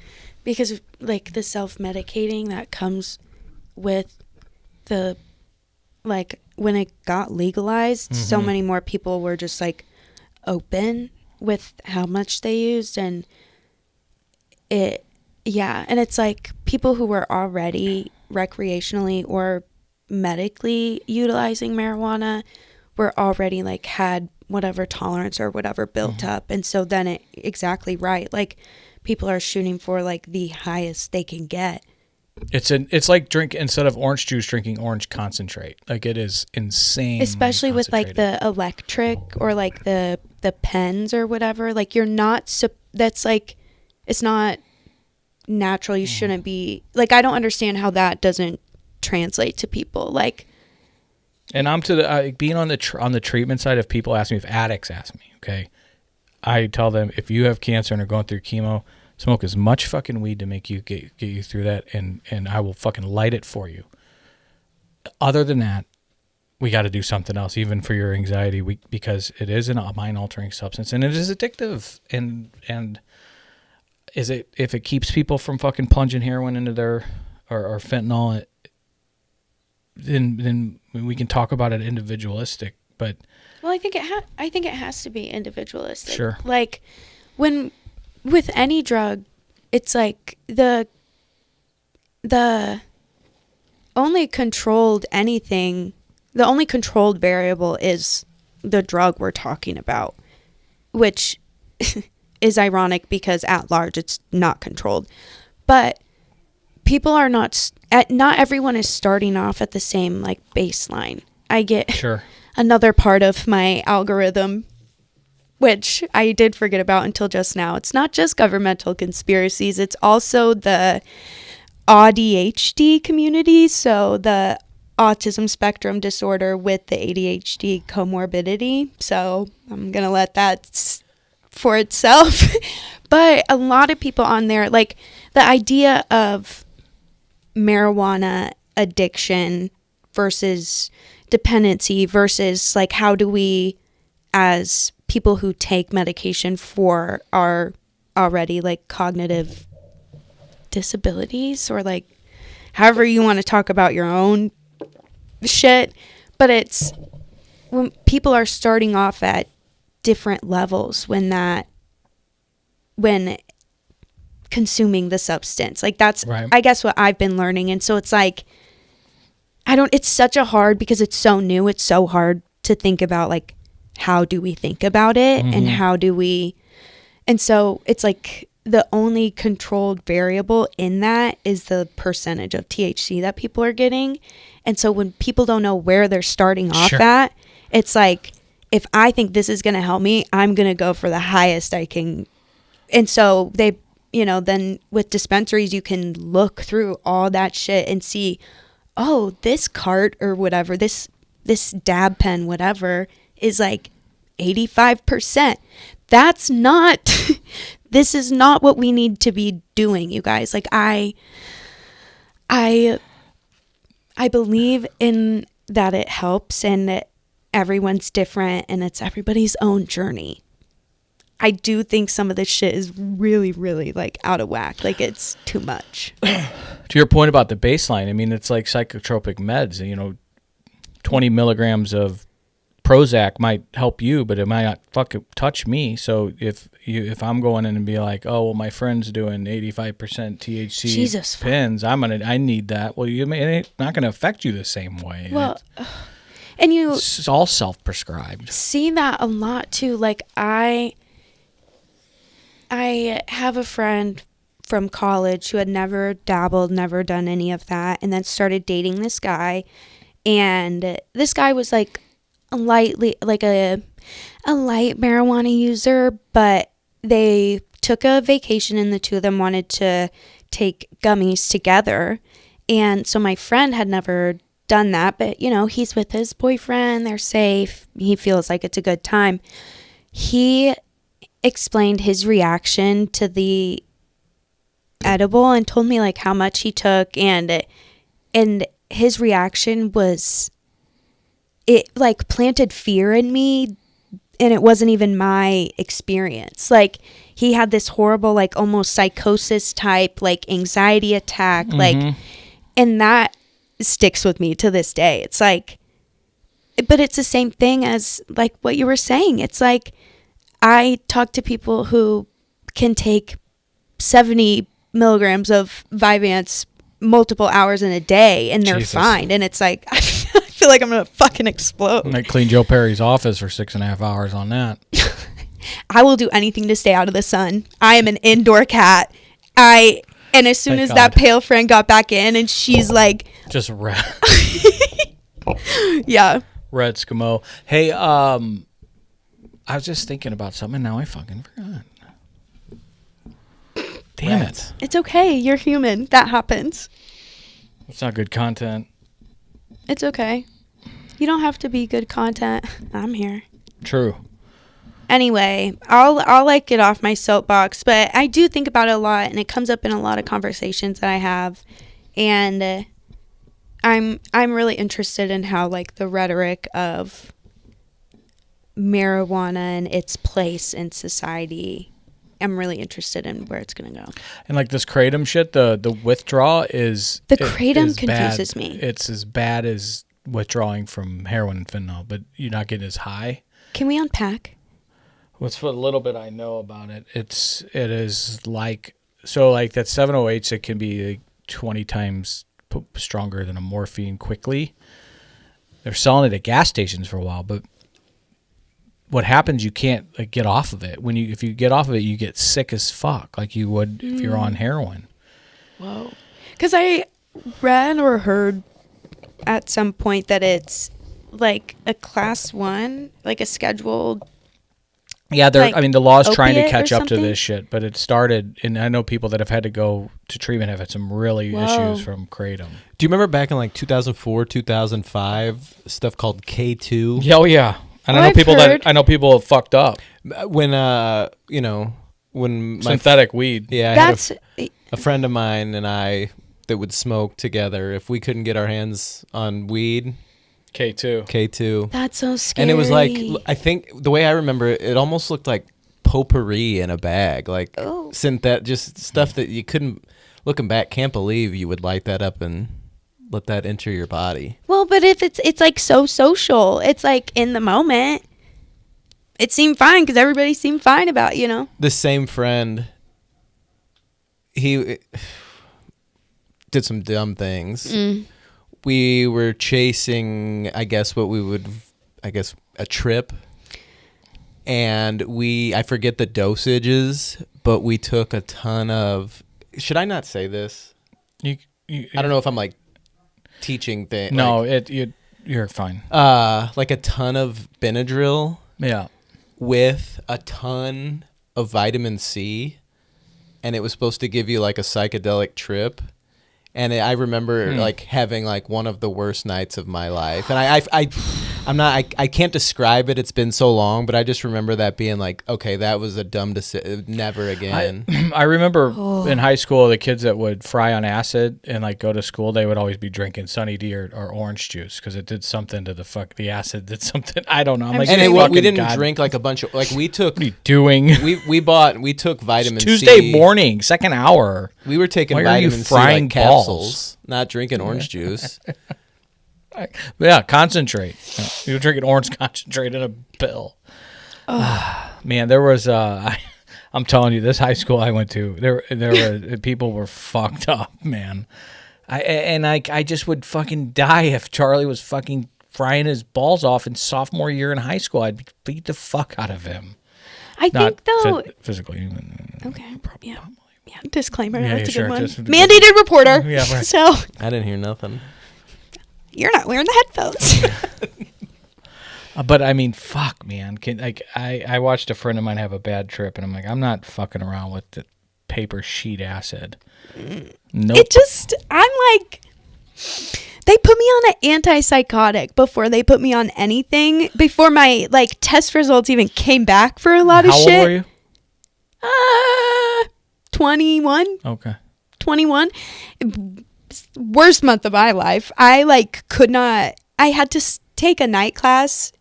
because of, like the self-medicating that comes with the, like when it got legalized, so many more people were just like open with how much they used, and and it's like people who were already recreationally or medically utilizing marijuana were already like had whatever tolerance or whatever built up, and so then exactly right, like people are shooting for like the highest they can get. It's like instead of orange juice, drinking orange concentrate. Like it is insane. Especially with like the electric or like the pens or whatever. Like you're not, that's like, it's not natural. You shouldn't be like, I don't understand how that doesn't translate to people. Like, and I'm to the being on the treatment side. If people ask me, if addicts ask me, okay, I tell them, if you have cancer and are going through chemo, smoke as much fucking weed to make you get you through that, and I will fucking light it for you. Other than that, we got to do something else, even for your anxiety, because it is a mind-altering substance, and it is addictive. And is it, if it keeps people from fucking plunging heroin into their or fentanyl, then we can talk about it individualistic. But well, I think it has to be individualistic. Sure. Like, when with any drug, it's like the only controlled variable is the drug we're talking about, which is ironic because at large it's not controlled. But people are not everyone is starting off at the same like baseline. I get sure. Another part of my algorithm, which I did forget about until just now. It's not just governmental conspiracies, it's also the ADHD community, so the autism spectrum disorder with the ADHD comorbidity. So I'm going to let that for itself. But a lot of people on there, like the idea of marijuana addiction versus dependency versus like, how do we, as people who take medication for our already like cognitive disabilities, or like however you want to talk about your own shit, but it's when people are starting off at different levels when consuming the substance, like that's right. I guess what I've been learning. And so it's like, it's such a hard, because it's so new, it's so hard to think about like, how do we think about it, and how do we, and so it's like the only controlled variable in that is the percentage of THC that people are getting. And so when people don't know where they're starting off at, it's like, if I think this is going to help me, I'm going to go for the highest I can. And so they, then with dispensaries, you can look through all that shit and see, oh, this cart or whatever, this dab pen, whatever, is like 85%. That's not, this is not what we need to be doing, you guys. Like, I believe in that it helps, and that everyone's different and it's everybody's own journey. I do think some of this shit is really, really like out of whack. Like, it's too much. To your point about the baseline, I mean, it's like psychotropic meds. 20 milligrams of Prozac might help you, but it might not fucking touch me. So if I'm going in and be like, oh, well, my friend's doing 85% THC pins, I need that. Well, it's not going to affect you the same way. Well, it's all self-prescribed. See that a lot too. Like, I have a friend from college who had never dabbled, never done any of that, and then started dating this guy. And this guy was like a light marijuana user, but they took a vacation and the two of them wanted to take gummies together. And so my friend had never done that, but he's with his boyfriend, they're safe, he feels like it's a good time. He explained his reaction to the edible and told me like how much he took, and his reaction was, it like planted fear in me, and it wasn't even my experience. Like, he had this horrible, like almost psychosis type, like anxiety attack, like, and that sticks with me to this day. It's like, but it's the same thing as like what you were saying. It's like, I talk to people who can take 70 milligrams of Vyvanse multiple hours in a day and they're fine. And it's like, I feel like I'm going to fucking explode. I might clean Joe Perry's office for 6.5 hours on that. I will do anything to stay out of the sun. I am an indoor cat. And as soon as that pale friend got back in, and she's like, just red. Yeah. Red Eskimo. Hey, I was just thinking about something, and now I fucking forgot. Damn Damn Rats. it. It's okay. You're human. That happens. It's not good content. It's okay. You don't have to be good content. I'm here. True. Anyway, I'll like get off my soapbox, but I do think about it a lot, and it comes up in a lot of conversations that I have, and I'm really interested in how like the rhetoric of marijuana and its place in society. I'm really interested in where it's gonna go. And like this kratom shit, the withdrawal is Kratom is confuses bad. me. It's as bad as withdrawing from heroin and fentanyl, but you're not getting as high. Can we unpack? What's what little bit I know about it? It is like that 708s. It can be like 20 times stronger than a morphine quickly. They're selling it at gas stations for a while, but what happens? You can't like get off of it. If you get off of it, you get sick as fuck, like you would if you're on heroin. Whoa. Because I read or heard at some point that it's like a class 1, like a scheduled. Yeah, Like I mean, the law's trying to opiate or catch up to something? this shit, but it started, and I know people that have had to go to treatment have had some really Whoa. issues from kratom. Do you remember back in like 2004, 2005, stuff called K2? Yeah, oh yeah. And Oh, I know I've people heard. that have fucked up. When when my Synthetic weed. yeah, I That's had a friend of mine and I that would smoke together. If we couldn't get our hands on weed, K2. K2. that's so scary. And it was like, I think the way I remember it, it almost looked like potpourri in a bag, like Oh. just stuff that you couldn't, looking back, can't believe you would light that up and let that enter your body. Well, but if it's like so social, it's like in the moment. It seemed fine because everybody seemed fine about, The same friend, he did some dumb things. We were chasing, a trip. And I forget the dosages, but we took a ton of, should I not say this? I don't know if I'm like teaching things. No, you're fine. Like a ton of Benadryl Yeah. with a ton of vitamin C, and it was supposed to give you like a psychedelic trip. And I remember like having like one of the worst nights of my life. And I can't describe it. It's been so long, but I just remember that being like, okay, that was a dumb decision. Never again. I remember in high school, the kids that would fry on acid and like go to school, they would always be drinking Sunny D or orange juice because it did something to the acid did something. I don't know. I'm like, We didn't drink like a bunch of, like we took, what are you doing? we took vitamin Tuesday C. morning, second hour. We were taking Why are you vitamin C frying like capsules, balls? not drinking orange juice. Yeah, concentrate. You were drinking orange concentrate in a pill. Man, there was I'm telling you, this high school I went to, there were people were fucked up, man. I just would fucking die if Charlie was fucking frying his balls off in sophomore year in high school. I'd beat the fuck out of him. I think though. Physically. Okay. Yeah. Disclaimer. Yeah, That's a sure, good one. just- Mandated reporter. Yeah, right. So I didn't hear nothing. you're not wearing the headphones. But I mean, fuck, man. I watched a friend of mine have a bad trip, and I'm like, I'm not fucking around with the paper sheet acid. Nope. I'm like, they put me on an antipsychotic before they put me on anything. Before my like test results even came back for a lot of How shit. old were you? 21. Okay. 21. Worst month of my life. I like could not. I had to take a night class.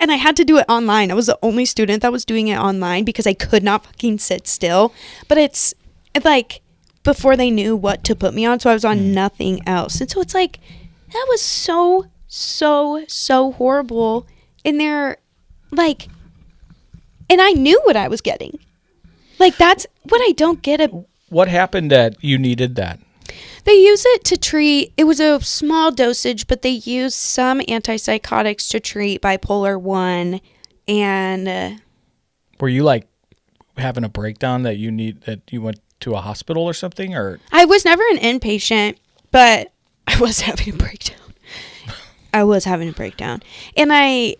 And I had to do it online. I was the only student that was doing it online because I could not fucking sit still. But it's like before they knew what to put me on. So I was on nothing else. And so it's like, that was so horrible. And they're like, and I knew what I was getting. Like, that's what I don't get. What happened that you needed that? They use it to treat, it was a small dosage, but they use some antipsychotics to treat bipolar 1. And Were you like having a breakdown that you went to a hospital or something? Or I was never an inpatient, but I was having a breakdown. And I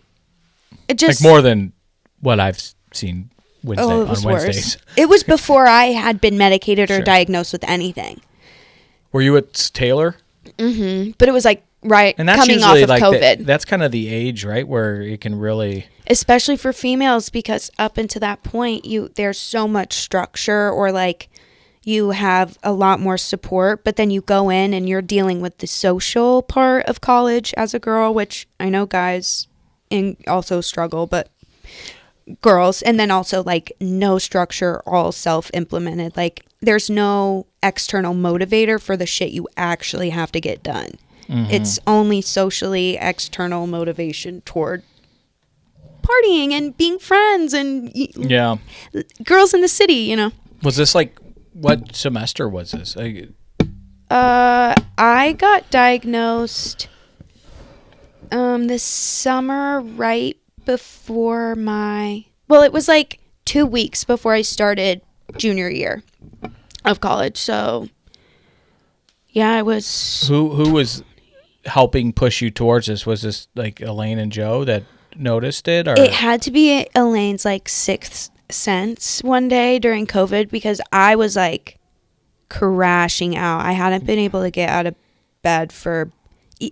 just. like more than what I've seen it was Wednesdays. worse. It was before I had been medicated or Sure. diagnosed with anything. Were you at Taylor? Mm-hmm. But it was like And that's coming off usually of like COVID. that's kind of the age, right, where you can really. Especially for females, because up until that point, there's so much structure, or like you have a lot more support, but then you go in and you're dealing with the social part of college as a girl, which I know guys also struggle, but girls, and then also like no structure, all self-implemented. Like there's no external motivator for the shit you actually have to get done. Mm-hmm. It's only socially external motivation toward partying and being friends and Yeah. girls in the city, you know. Was this like, what semester was this? I got diagnosed this summer right before it was like 2 weeks before I started junior year of college. So yeah, I was. Who was helping push you towards this? Was this like Elaine and Joe that noticed it, or It had to be Elaine's like sixth sense one day during COVID, because I was like crashing out. I hadn't been able to get out of bed for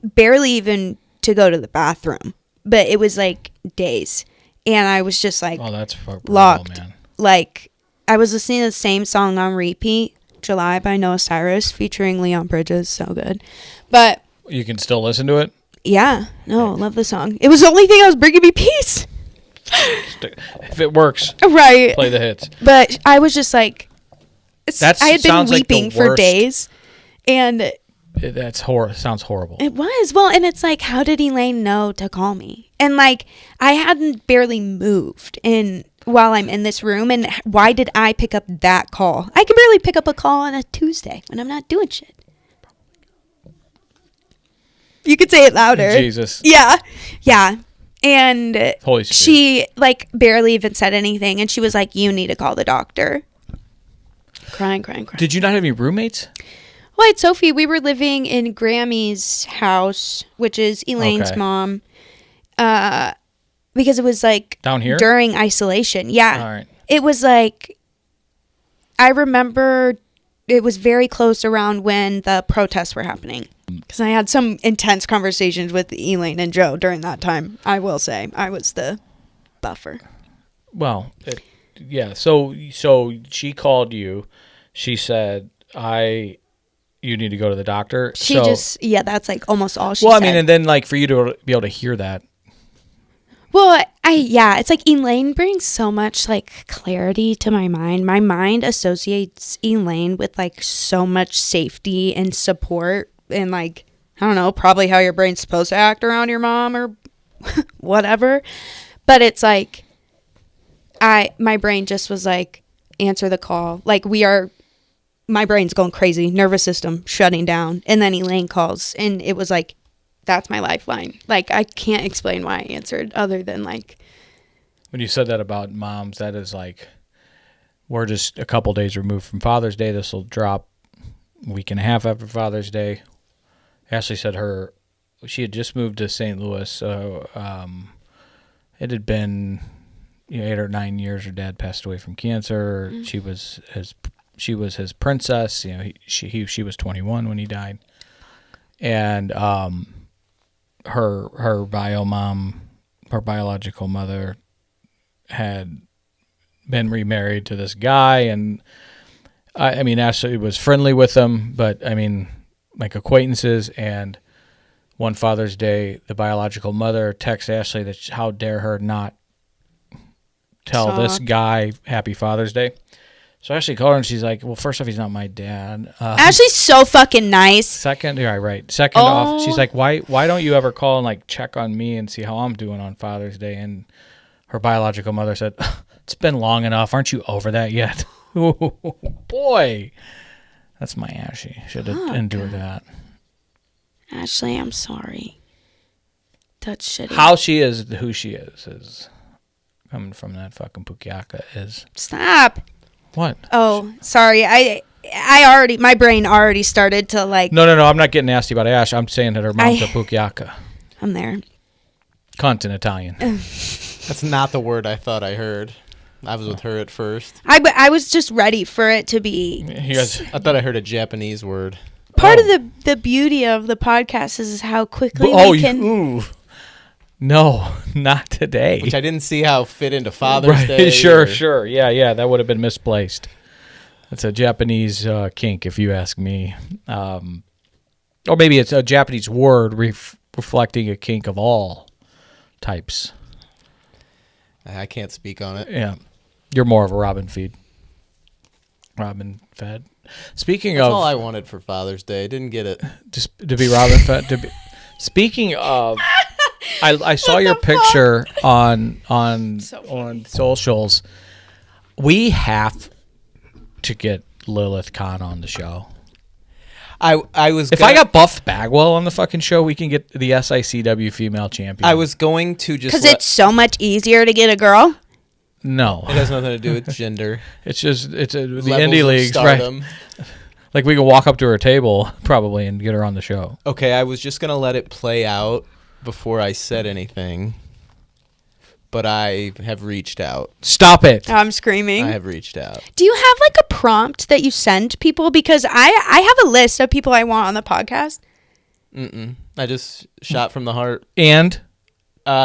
barely even to go to the bathroom, but it was like days, and I was just like, oh, that's brutal, locked. man. Like I was listening to the same song on repeat, July by Noah Cyrus featuring Leon Bridges, so good. But You can still listen to it. yeah, no, love the song. It was the only thing that was bringing me peace. If it works, Right. play the hits. But I was just like, I had been sounds like the weeping for worst. days, and Sounds horrible. it was. Well, and it's like, how did Elaine know to call me? And like, I hadn't barely moved while I'm in this room, and why did I pick up that call? I can barely pick up a call on a Tuesday when I'm not doing shit. You could say it louder. Jesus. Yeah. Yeah. And Holy Spirit. she like barely even said anything, and she was like, you need to call the doctor. Crying. Did you not have any roommates? Well, I had Sophie. We were living in Grammy's house, which is Elaine's Okay. mom, because it was like Down here? during isolation. Yeah. All right. It was like, I remember it was very close around when the protests were happening, because I had some intense conversations with Elaine and Joe during that time. I will say I was the buffer. Well, yeah. So she called you. She said, you need to go to the doctor. That's like almost all she Well, said. I mean, and then like for you to be able to hear that. Well, it's like Elaine brings so much like clarity to my mind. My mind associates Elaine with like so much safety and support, and like, I don't know, probably how your brain's supposed to act around your mom or whatever. But it's like, my brain just was like, answer the call. Like my brain's going crazy, nervous system shutting down. And then Elaine calls, and it was like, that's my lifeline. Like, I can't explain why I answered other than like. When you said that about moms, that is like, we're just a couple days removed from Father's Day. This will drop a week and a half after Father's Day. Ashley said she had just moved to St. Louis, so it had been 8 or 9 years. Her dad passed away from cancer. Mm-hmm. She was his princess. She was 21 when he died, and her biological mother had been remarried to this guy, and I mean, Ashley was friendly with him, but I mean, like acquaintances. And one Father's Day, the biological mother texts Ashley that how dare her not tell this guy Happy Father's Day. So Ashley called her, and she's like, well, first off, he's not my dad. Ashley's so fucking nice. Second off, she's like, why don't you ever call and like check on me and see how I'm doing on Father's Day? And her biological mother said, it's been long enough. Aren't you over that yet? Oh, boy. That's my Ashley. Should have endured that. Ashley, I'm sorry. That's shitty. How she is, who she is coming from that fucking Pukiaka is. Stop. What? Oh, sorry. My brain already started to like. No. I'm not getting nasty about Ash. I'm saying that her mom's a Pukiaka. I'm there. Cunt in Italian. That's not the word I thought I heard. I was with her at first. I was just ready for it to be. I thought I heard a Japanese word. Part of the beauty of the podcast is how quickly we can. Ooh. No, not today. Which I didn't see how fit into Father's Day. Sure. Yeah, that would have been misplaced. It's a Japanese kink, if you ask me. Or maybe it's a Japanese word reflecting a kink of all types. I can't speak on it. Yeah. You're more of a Robin fed. Speaking That's of... all I wanted for Father's Day. Didn't get it. Just to be Robin fed. Speaking of... I saw your picture on socials. We have to get Lilith Khan on the show. If I got Buff Bagwell on the fucking show, we can get the SICW female champion. I was going to just because it's so much easier to get a girl. No, it has nothing to do with gender. It's the Levels indie leagues, stardom. right? Like we can walk up to her table probably and get her on the show. Okay, I was just gonna let it play out before I said anything, but I have reached out. Stop it! I'm screaming. I have reached out. Do you have like a prompt that you send people? Because I have a list of people I want on the podcast. I just shot from the heart. And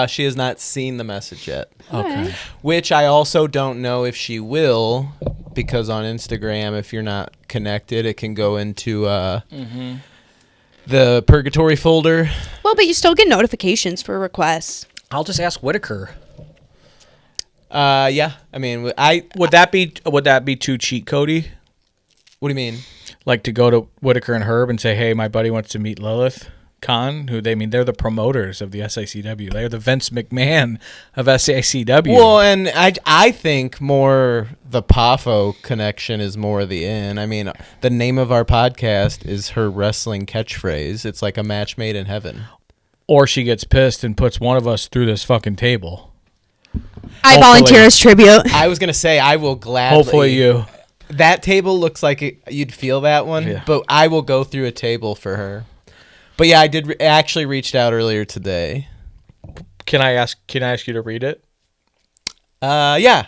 she has not seen the message yet. Okay. Which I also don't know if she will, because on Instagram, if you're not connected, it can go into the purgatory folder. Well, but you still get notifications for requests. I'll just ask Whitaker. Yeah. I mean, would that be too cheat codey? What do you mean? Like to go to Whitaker and Herb and say, "Hey, my buddy wants to meet Lilith Khan," they're the promoters of the SICW. They're the Vince McMahon of SICW. Well, and I think more the PAFO connection is more the in. I mean, the name of our podcast is her wrestling catchphrase. It's like a match made in heaven. Or she gets pissed and puts one of us through this fucking table. I volunteer as tribute. I was going to say, I will gladly. Hopefully you. That table looks like you'd feel that one, but I will go through a table for her. But yeah, I did actually reached out earlier today. Can I ask you to read it? Yeah.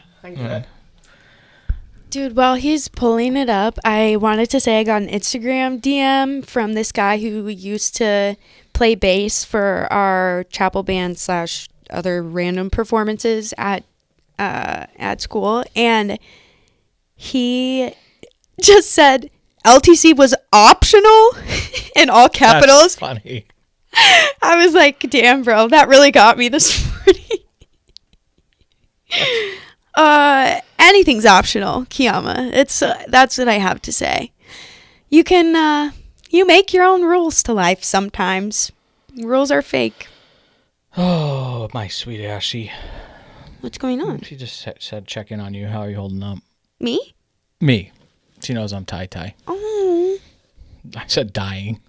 Dude, while he's pulling it up, I wanted to say I got an Instagram DM from this guy who used to play bass for our chapel band / other random performances at school, and he just said LTC was optional in all capitals. That's funny. I was like, damn, bro, that really got me this morning. Anything's optional, Kiyama. That's what I have to say. You can you make your own rules to life sometimes. Rules are fake. Oh, my sweet Ashy. What's going on? She just said check in on you. How are you holding up? Me? Me. She knows I'm tie-tie. Oh. I said dying.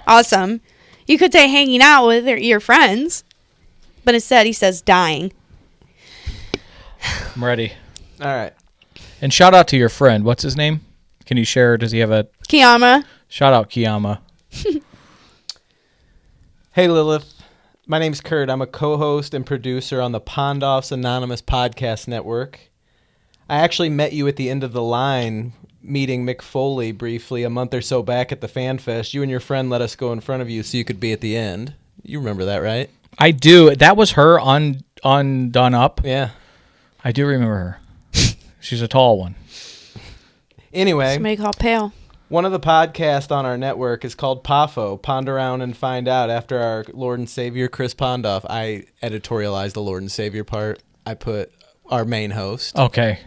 Awesome. You could say hanging out with your friends, but instead he says dying. I'm ready. All right. And shout out to your friend. What's his name? Can you share? Does he have a... Kiyama. Shout out Kiyama. Hey, Lilith. My name's Kurt. I'm a co-host and producer on the Pondoffs Anonymous Podcast Network. I actually met you at the end of the line meeting Mick Foley briefly a month or so back at the Fan Fest. You and your friend let us go in front of you so you could be at the end. You remember that, right? I do. That was her undone up. Yeah. I do remember her. She's a tall one. Anyway. Somebody call Pale. One of the podcasts on our network is called PAFO, Pond Around and Find Out. After our Lord and Savior, Chris Pondoff, I editorialized the Lord and Savior part. I put our main host. Okay.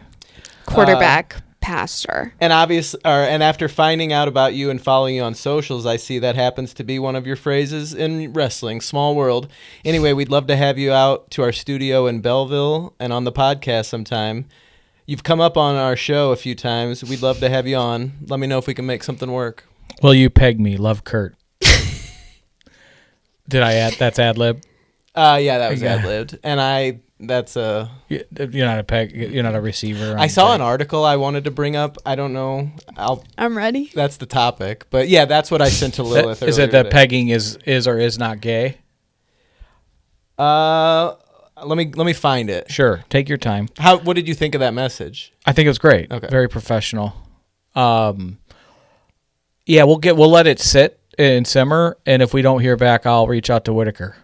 Quarterback, pastor. And after finding out about you and following you on socials, I see that happens to be one of your phrases in wrestling. Small world. Anyway, we'd love to have you out to our studio in Belleville and on the podcast sometime. You've come up on our show a few times. We'd love to have you on. Let me know if we can make something work. Will you peg me? Love, Kurt. Did I add? That's ad lib. Yeah, that was ad libbed, and that's a. You're not a peg. You're not a receiver. I saw an article I wanted to bring up. I don't know. I'm ready. That's the topic, but yeah, that's what I sent to Lilith. Is it that pegging is or is not gay? Let me find it. Sure, take your time. What did you think of that message? I think it was great. Okay. Very professional. Yeah, we'll let it sit and simmer, and if we don't hear back, I'll reach out to Whitaker.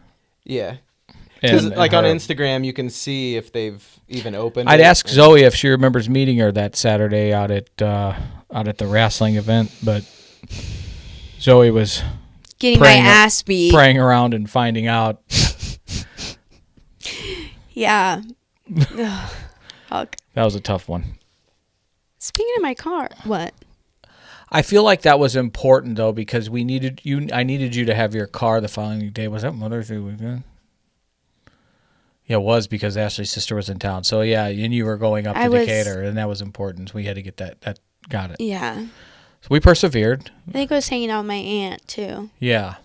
Yeah. And, Because like on her. Instagram, you can see if they've even opened. I'd it. ask Zoe if she remembers meeting her that Saturday out at the wrestling event, but Zoe was Getting praying- my ass beat. praying around and finding out. Yeah. Ugh. Fuck. That was a tough one. Speaking of my car, what? I feel like that was important though because I needed you to have your car the following day. Was that Mother's Day weekend? Yeah, it was because Ashley's sister was in town. So yeah, and you were going up to Decatur, and that was important. We had to get that. Got it. Yeah. So we persevered. I think I was hanging out with my aunt too. Yeah.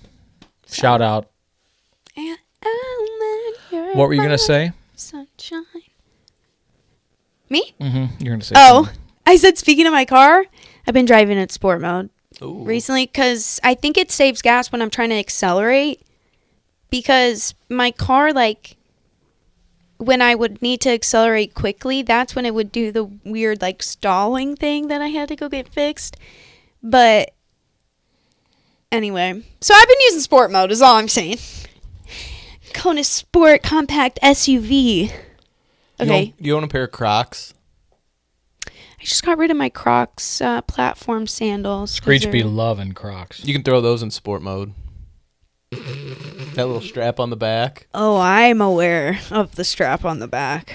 Shout out. Aunt Ellen, you're What were you my gonna say? sunshine. Me? Mm-hmm. You're gonna say. Oh, something. I said speaking of my car, I've been driving in sport mode Ooh. recently because I think it saves gas when I'm trying to accelerate. Because my car, like, when I would need to accelerate quickly, that's when it would do the weird, like, stalling thing that I had to go get fixed. But anyway, so I've been using sport mode is all I'm saying. Kona Sport Compact SUV. Okay. You own a pair of Crocs? I just got rid of my Crocs platform sandals. 'cause Screech be they're- loving Crocs. You can throw those in sport mode. That little strap on the back. Oh, I'm aware of the strap on the back.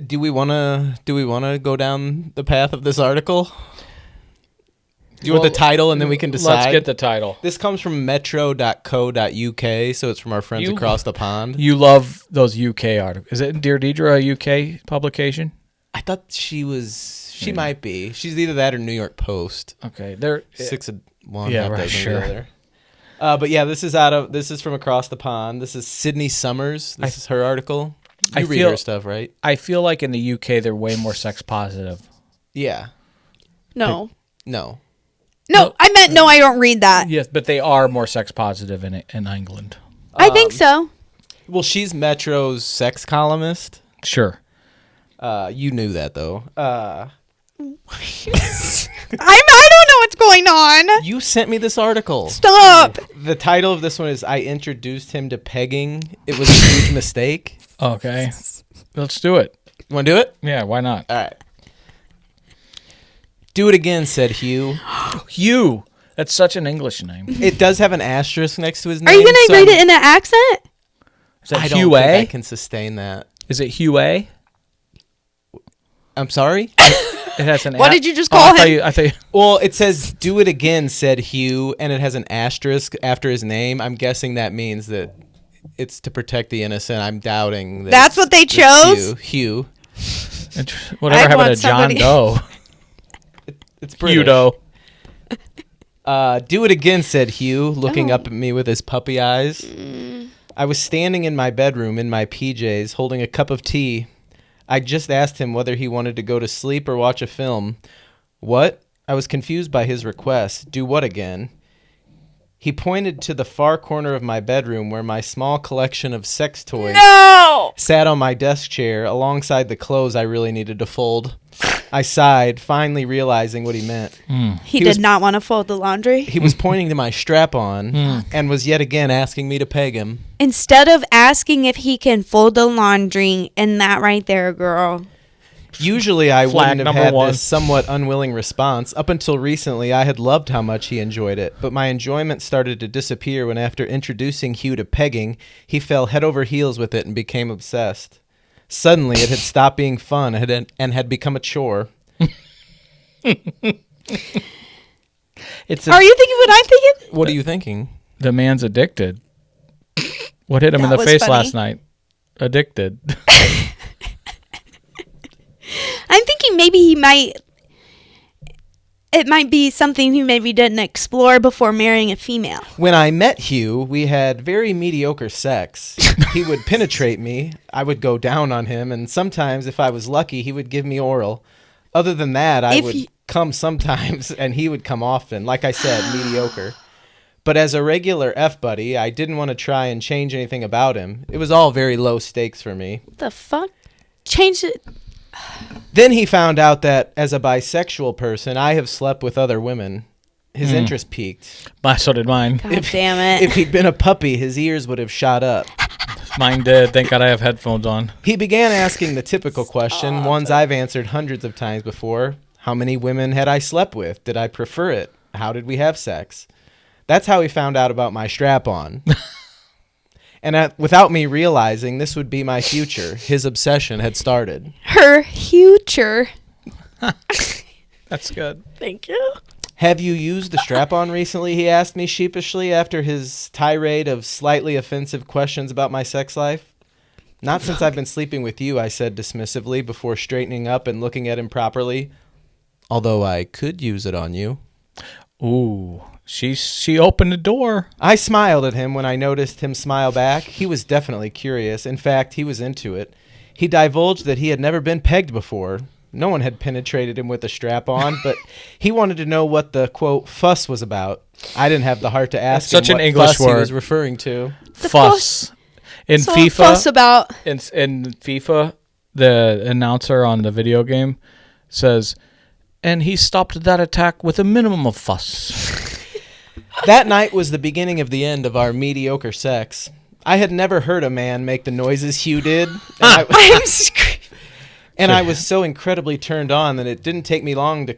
Do we wanna go down the path of this article? Do you want the title and then we can decide? Let's get the title. This comes from metro.co.uk, so it's from our friends You- across the pond. You love those UK articles. Is it Dear Deidre, a UK publication? I thought she might be. She's either that or New York Post. Okay, they're 6 of one, Yeah, half right, dozen of sure. the other. But yeah, this is from across the pond. This is Sydney Summers. This is her article. You read her stuff, right? I feel like in the UK they're way more sex positive. Yeah. No. No. No, I meant no, I don't read that. Yes, but they are more sex positive in England. I think so. Well, she's Metro's sex columnist. Sure. You knew that though. I don't know what's going on. You sent me this article. Stop. The title of this one is "I introduced him to pegging. It was a huge mistake." Okay. Let's do it. You want to do it? Yeah, why not? All right. Do it again, said Hugh. Hugh. That's such an English name. It does have an asterisk next to his name. Are you going to so read it in an accent? Is that I don't Hugh think I A? can sustain that. Is it Hugh A? I'm sorry? It has an. What did you just Oh, call I him? thought you, Well, it says "Do it again," said Hugh, and it has an asterisk after his name. I'm guessing that means that it's to protect the innocent. I'm doubting that That's what they chose? Hugh. whatever I'd happened want to John somebody- Doe? It's British. Hugh Doe. Do it again, said Hugh, looking up at me with his puppy eyes. I was standing in my bedroom in my PJs, holding a cup of tea. I just asked him whether he wanted to go to sleep or watch a film. What? I was confused by his request. Do what again? He pointed to the far corner of my bedroom where my small collection of sex toys No. sat on my desk chair alongside the clothes I really needed to fold. I sighed, finally realizing what he meant. He He did was- not want to fold the laundry. He was pointing to my strap-on and was yet again asking me to peg him. Instead of asking if he can fold the laundry, and that right there, girl. Usually I Flag wouldn't have number had one. this somewhat unwilling response. Up until recently, I had loved how much he enjoyed it, but my enjoyment started to disappear when after introducing Hugh to pegging, he fell head over heels with it and became obsessed. Suddenly, it had stopped being fun and had become a chore. It's Are you thinking what I'm thinking? What are you thinking? the man's addicted. What hit him in That the was face funny. last night? Addicted. I'm thinking maybe it might be something he maybe didn't explore before marrying a female. When I met Hugh, we had very mediocre sex. He would penetrate me, I would go down on him, and sometimes, if I was lucky, he would give me oral. Other than that, I If would you- come sometimes, and he would come often. Like I said, mediocre. But as a regular F-buddy, I didn't want to try and change anything about him. It was all very low stakes for me. What the fuck? Change it. Then he found out that as a bisexual person, I have slept with other women. His interest peaked. So did mine. God damn it. If he'd been a puppy, his ears would have shot up. Mine did. Thank God I have headphones on. He began asking the typical question, ones I've answered hundreds of times before. How many women had I slept with? Did I prefer it? How did we have sex? That's how he found out about my strap-on. And without me realizing this would be my future, his obsession had started. Her future. That's good. Thank you. Have you used the strap-on recently? He asked me sheepishly after his tirade of slightly offensive questions about my sex life. Not since I've been sleeping with you, I said dismissively before straightening up and looking at him properly. Although I could use it on you. Ooh, she opened the door. I smiled at him when I noticed him smile back. He was definitely curious. In fact, he was into it. He divulged that he had never been pegged before. No one had penetrated him with a strap-on, but he wanted to know what the, quote, fuss was about. I didn't have the heart to ask him Such an what English fuss he word. was referring to. Fuss. In So FIFA, fuss about. in FIFA, the announcer on the video game says, and he stopped that attack with a minimum of fuss. That night was the beginning of the end of our mediocre sex. I had never heard a man make the noises Hugh did. I'm screaming. And I was so incredibly turned on that it didn't take me long to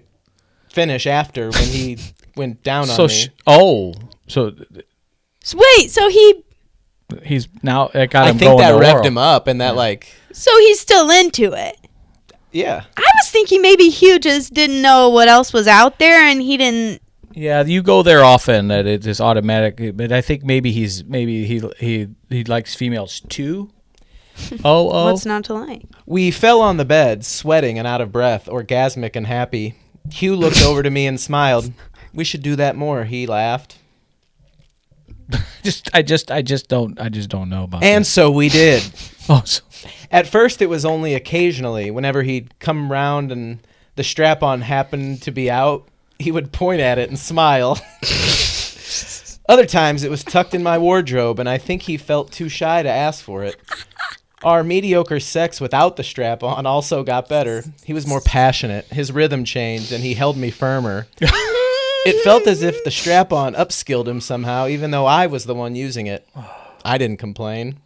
finish after when he went down on me. Wait, so He's now it got I him think going that to revved oral. him up and that he's still into it. yeah. I was thinking maybe Hugh just didn't know what else was out there and he didn't. Yeah, you go there often that it is automatic, but I think maybe he likes females too. What's not to like? We fell on the bed, sweating and out of breath, orgasmic and happy. Hugh looked over to me and smiled. We should do that more, he laughed. I just don't know about And that. so we did. So At first it was only occasionally, whenever he'd come around and the strap-on happened to be out, he would point at it and smile. Other times it was tucked in my wardrobe, and I think he felt too shy to ask for it. Our mediocre sex without the strap-on also got better. He was more passionate, his rhythm changed, and he held me firmer. It felt as if the strap-on upskilled him somehow, even though I was the one using it. I didn't complain.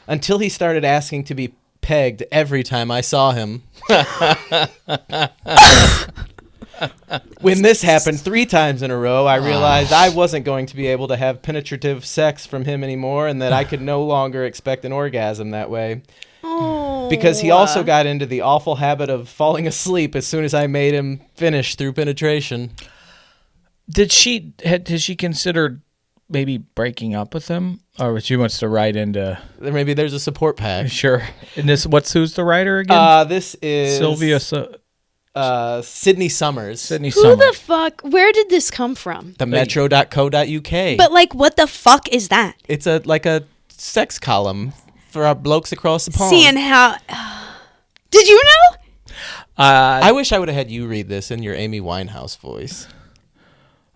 Until he started asking to be pegged every time I saw him. When this happened 3 times in a row, I realized I wasn't going to be able to have penetrative sex from him anymore and that I could no longer expect an orgasm that way. Oh. Because he also got into the awful habit of falling asleep as soon as I made him finish through penetration. has she considered maybe breaking up with him, or she wants to write into? Maybe there's a support pack. Sure. And who's the writer again? This is Sylvia. Sydney Summers. Sydney Who Summers. the fuck? Where did this come from? The metro.co.uk. But like, what the fuck is that? It's like a sex column for our blokes across the pond. Seeing how. Did you know? I wish I would have had you read this in your Amy Winehouse voice.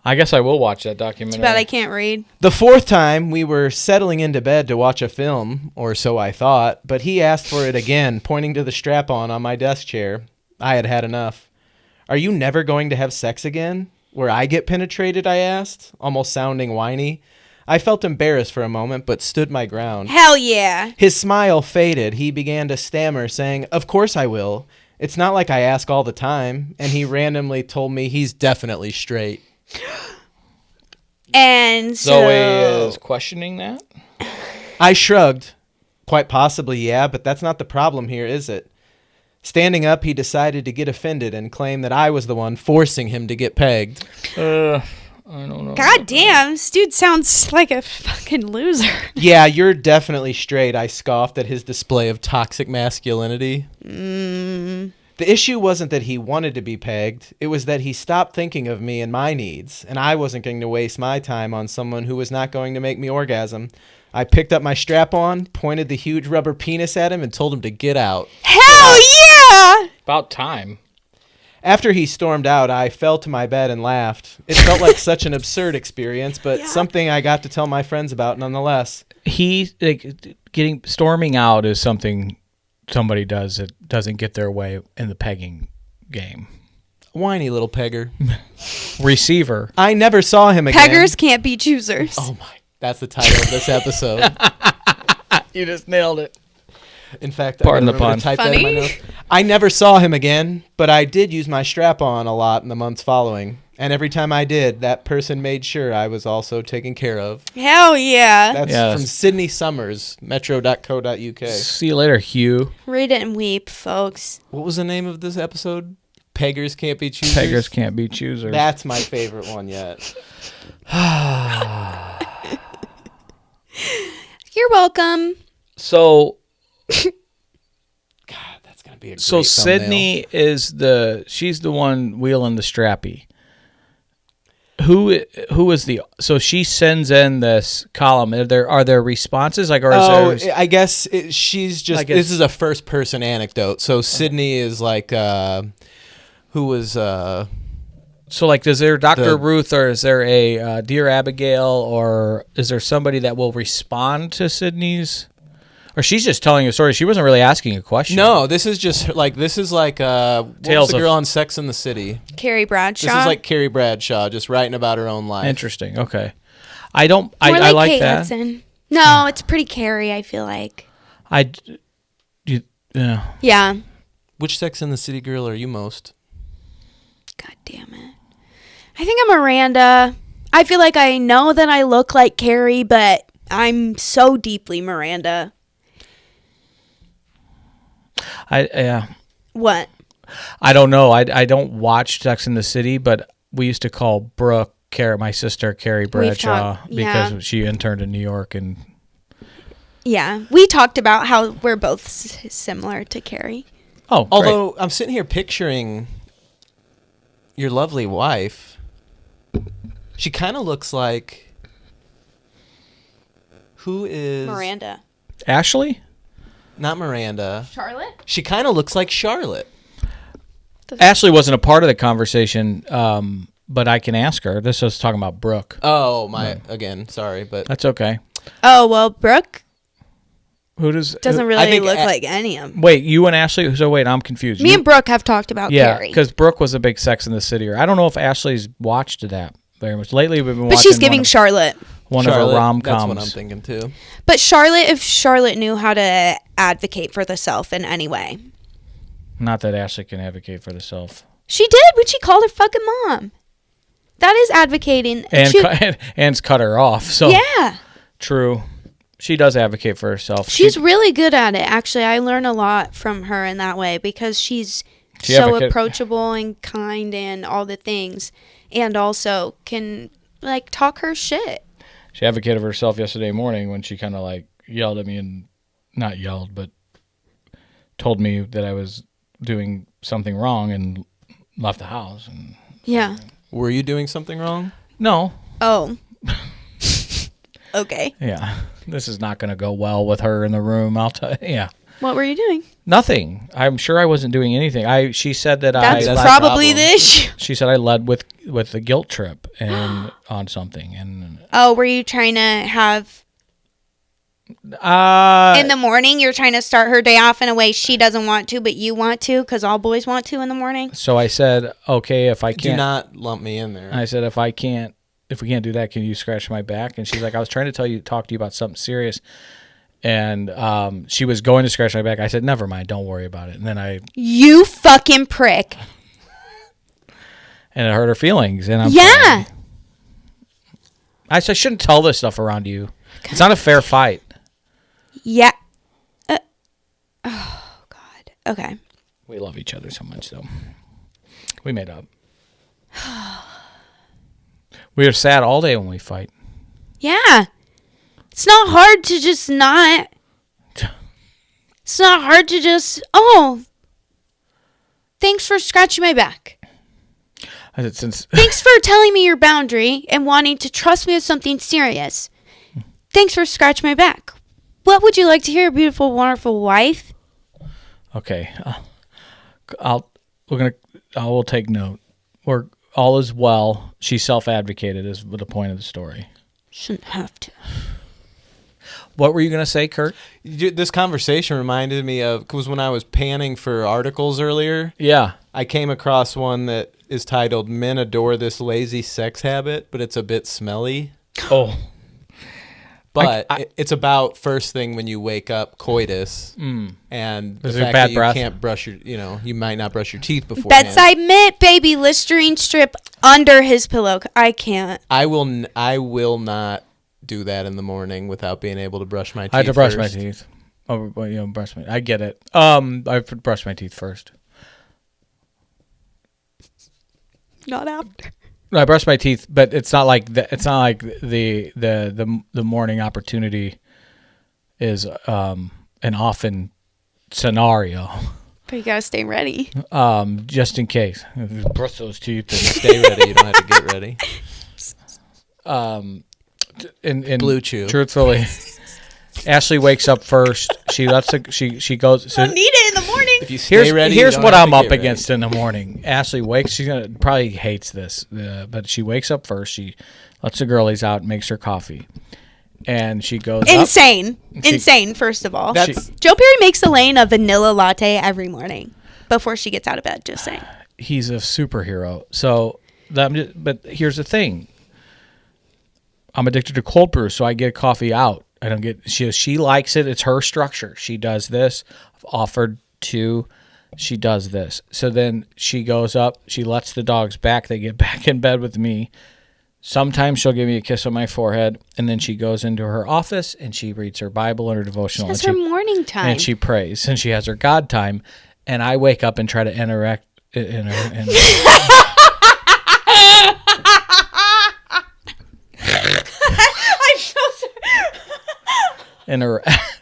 I guess I will watch that documentary. Too bad I can't read. The 4th time, we were settling into bed to watch a film, or so I thought, but he asked for it again, pointing to the strap-on my desk chair. I had had enough. Are you never going to have sex again? Where I get penetrated, I asked, almost sounding whiny. I felt embarrassed for a moment, but stood my ground. Hell yeah. His smile faded. He began to stammer, saying, "Of course I will. It's not like I ask all the time." And he randomly told me he's definitely straight. And Zoe is questioning that. I shrugged. Quite possibly, yeah, but that's not the problem here, is it? Standing up, he decided to get offended and claim that I was the one forcing him to get pegged. I don't know. God damn, this dude sounds like a fucking loser. Yeah, you're definitely straight, I scoffed at his display of toxic masculinity. The issue wasn't that he wanted to be pegged. It was that he stopped thinking of me and my needs, and I wasn't going to waste my time on someone who was not going to make me orgasm. I picked up my strap-on, pointed the huge rubber penis at him, and told him to get out. Hell yeah! About time. After he stormed out, I fell to my bed and laughed. It felt like such an absurd experience, but something I got to tell my friends about nonetheless. Storming out is something somebody does that doesn't get their way in the pegging game. Whiny little pegger. Receiver. I never saw him again. Peggers can't be choosers. Oh my. That's the title of this episode. You just nailed it. In fact, Pardon I the pun. type that in my notes. I never saw him again, but I did use my strap-on a lot in the months following. And every time I did, that person made sure I was also taken care of. Hell yeah. That's from Sydney Summers, metro.co.uk. See you later, Hugh. Read it and weep, folks. What was the name of this episode? Peggers Can't Be Choosers? Peggers Can't Be Choosers. That's my favorite one yet. You're welcome. So... God, that's going to be a great So thumbnail. Sydney she's the one wheeling the strappy. Who is so she sends in this column. Are there responses I guess she's just this is a first person anecdote. So Sydney is like who was so like is there Dr. Ruth or is there a Dear Abigail or is there somebody that will respond to Sydney's? Or she's just telling a story. She wasn't really asking a question. No, this is just like what was the girl on Sex and the City? Carrie Bradshaw. This is like Carrie Bradshaw, just writing about her own life. Interesting. Okay, I like Kate that. Hudson. No, it's pretty Carrie. I feel like. Yeah. Which Sex and the City girl are you most? God damn it! I think I'm Miranda. I feel like I know that I look like Carrie, but I'm so deeply Miranda. What? I don't know. I don't watch Sex and the City, but we used to call Brooke, my sister, Carrie Bradshaw, because she interned in New York. And yeah, we talked about how we're both similar to Carrie. Oh, although I'm sitting here picturing your lovely wife. She kind of looks like who is Miranda? Ashley? Not Miranda. Charlotte? She kind of looks like Charlotte. Ashley wasn't a part of the conversation, but I can ask her. This was talking about Brooke. Oh, again, sorry, but That's okay. Oh, well, Brooke doesn't really look like any of them. Wait, you and Ashley? So wait, I'm confused. Me and Brooke have talked about Carrie. Yeah, because Brooke was a big Sex in the City. I don't know if Ashley's watched that very much. Lately, we've been watching. But she's giving Charlotte. One of her rom-coms. That's what I'm thinking, too. But Charlotte, if Charlotte knew how to advocate for the self in any way. Not that Ashley can advocate for the self. She did when she called her fucking mom. That is advocating. Ann's cut her off. So yeah. True. She does advocate for herself. She's really good at it, actually. I learn a lot from her in that way because she's so approachable and kind and all the things. And also can, talk her shit. She advocated for herself yesterday morning when she kind of, yelled at me and not yelled, but told me that I was doing something wrong and left the house. And yeah. Were you doing something wrong? No. Oh. Okay. Yeah. This is not going to go well with her in the room. I'll tell you. Yeah. What were you doing? Nothing. I'm sure I wasn't doing anything. She said that that's probably the issue. She said I led with the guilt trip and on something. And were you trying to have in the morning? You're trying to start her day off in a way she doesn't want to, but you want to, because all boys want to in the morning. So I said, okay, if I can't, do not lump me in there. I said, if we can't do that, can you scratch my back? And she's like, I was trying to talk to you about something serious. And she was going to scratch my back. I said, never mind, don't worry about it. And then you fucking prick. And it hurt her feelings. And I'm yeah. I shouldn't tell this stuff around you. It's not a fair fight. Yeah. Oh God. Okay. We love each other so much, though. We made up. We are sad all day when we fight. Yeah. It's not hard to just not. It's not hard to just, thanks for scratching my back. Thanks for telling me your boundary and wanting to trust me with something serious. Thanks for scratching my back. What would you like to hear, beautiful, wonderful wife? Okay. We're going to I will take note. We're all is well. She self-advocated is the point of the story. Shouldn't have to. What were you going to say, Kurt? This conversation reminded me of, because when I was panning for articles earlier, Yeah. I came across one that is titled "Men Adore This Lazy Sex Habit, but It's a Bit Smelly." Oh. But it's about first thing when you wake up, coitus, and the Is there fact bad that breath? you can't brush you might not brush your teeth before. Bedside mitt, baby, Listerine strip under his pillow. I can't. I will not do that in the morning without being able to brush my teeth. I have to brush first. my teeth. Oh, well, brush my. I get it. I have to brush my teeth first. Not after. No, I brush my teeth, but it's not like the morning opportunity is an often scenario. But you gotta stay ready. Just in case. Brush those teeth. Stay ready. You don't have to get ready. In Blue Chew. Truthfully, Ashley wakes up first. She she goes. I need it in the morning. If you stay ready, Here's you don't what have I'm to up get ready. against in the morning. Ashley wakes. She's gonna probably hates this, but she wakes up first. She lets the girlies out, makes her coffee, and she goes up. Insane. First of all, That's- Joe Perry makes Elaine a vanilla latte every morning before she gets out of bed. Just saying. He's a superhero. So, but here's the thing. I'm addicted to cold brew, so I get coffee out. I don't get. She likes it. It's her structure. She does this. I've offered to. She does this. So then she goes up. She lets the dogs back. They get back in bed with me. Sometimes she'll give me a kiss on my forehead, and then she goes into her office and she reads her Bible and her devotional. That's her morning time. And she prays, and she has her God time. And I wake up and try to interact in her. And, I'm so sorry.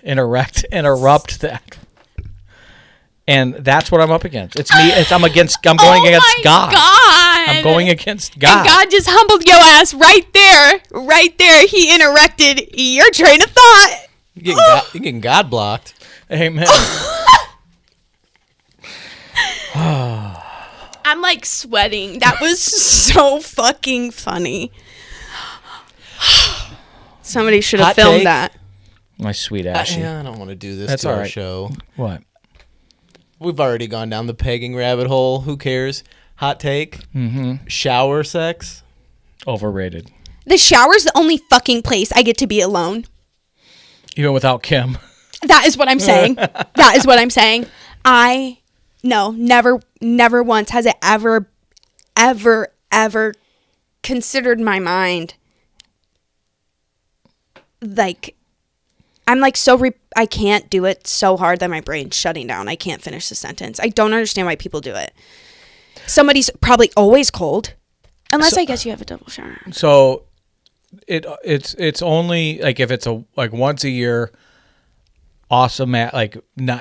interrupt that. And that's what I'm up against. It's me. I'm going against God. God. I'm going against God. And God just humbled your ass right there. Right there. He interrupted your train of thought. You're getting God blocked. Amen. I'm like sweating. That was so fucking funny. Somebody should have Hot filmed take. that. My sweet Ashley. I don't want to do this That's to all our right. show. What? We've already gone down the pegging rabbit hole. Who cares? Hot take. Mm-hmm. Shower sex. Overrated. The shower's the only fucking place I get to be alone. Even without Kim. That is what I'm saying. That is what I'm saying. Never once has it ever considered my mind. Like, I'm like I can't do it so hard that my brain's shutting down. I can't finish the sentence. I don't understand why people do it. Somebody's probably always cold. Unless I guess you have a double shower. So it's only like if it's like once a year awesome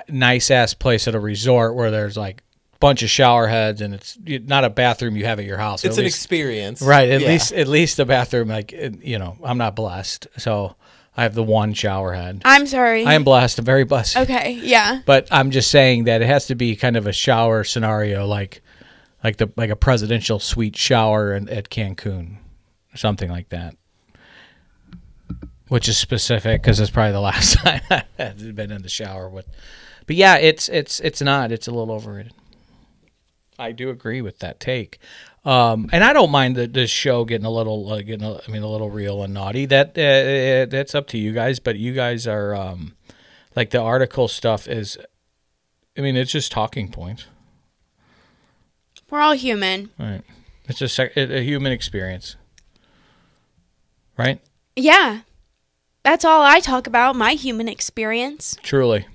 nice ass place at a resort where there's like a bunch of shower heads and it's not a bathroom you have at your house. It's an experience. Right. At least a bathroom, like, I'm not blessed. So I have the one shower head. I'm sorry. I am blessed. I'm very blessed. Okay, yeah. But I'm just saying that it has to be kind of a shower scenario, like a presidential suite shower at Cancun, something like that. Which is specific because it's probably the last time I've been in the shower with. But yeah, it's not. It's a little overrated. I do agree with that take. And I don't mind the show getting a little, a little real and naughty. That's up to you guys. But you guys are, like the article stuff is, it's just talking points. We're all human. Right. It's just a human experience. Right? Yeah. That's all I talk about, my human experience. Truly.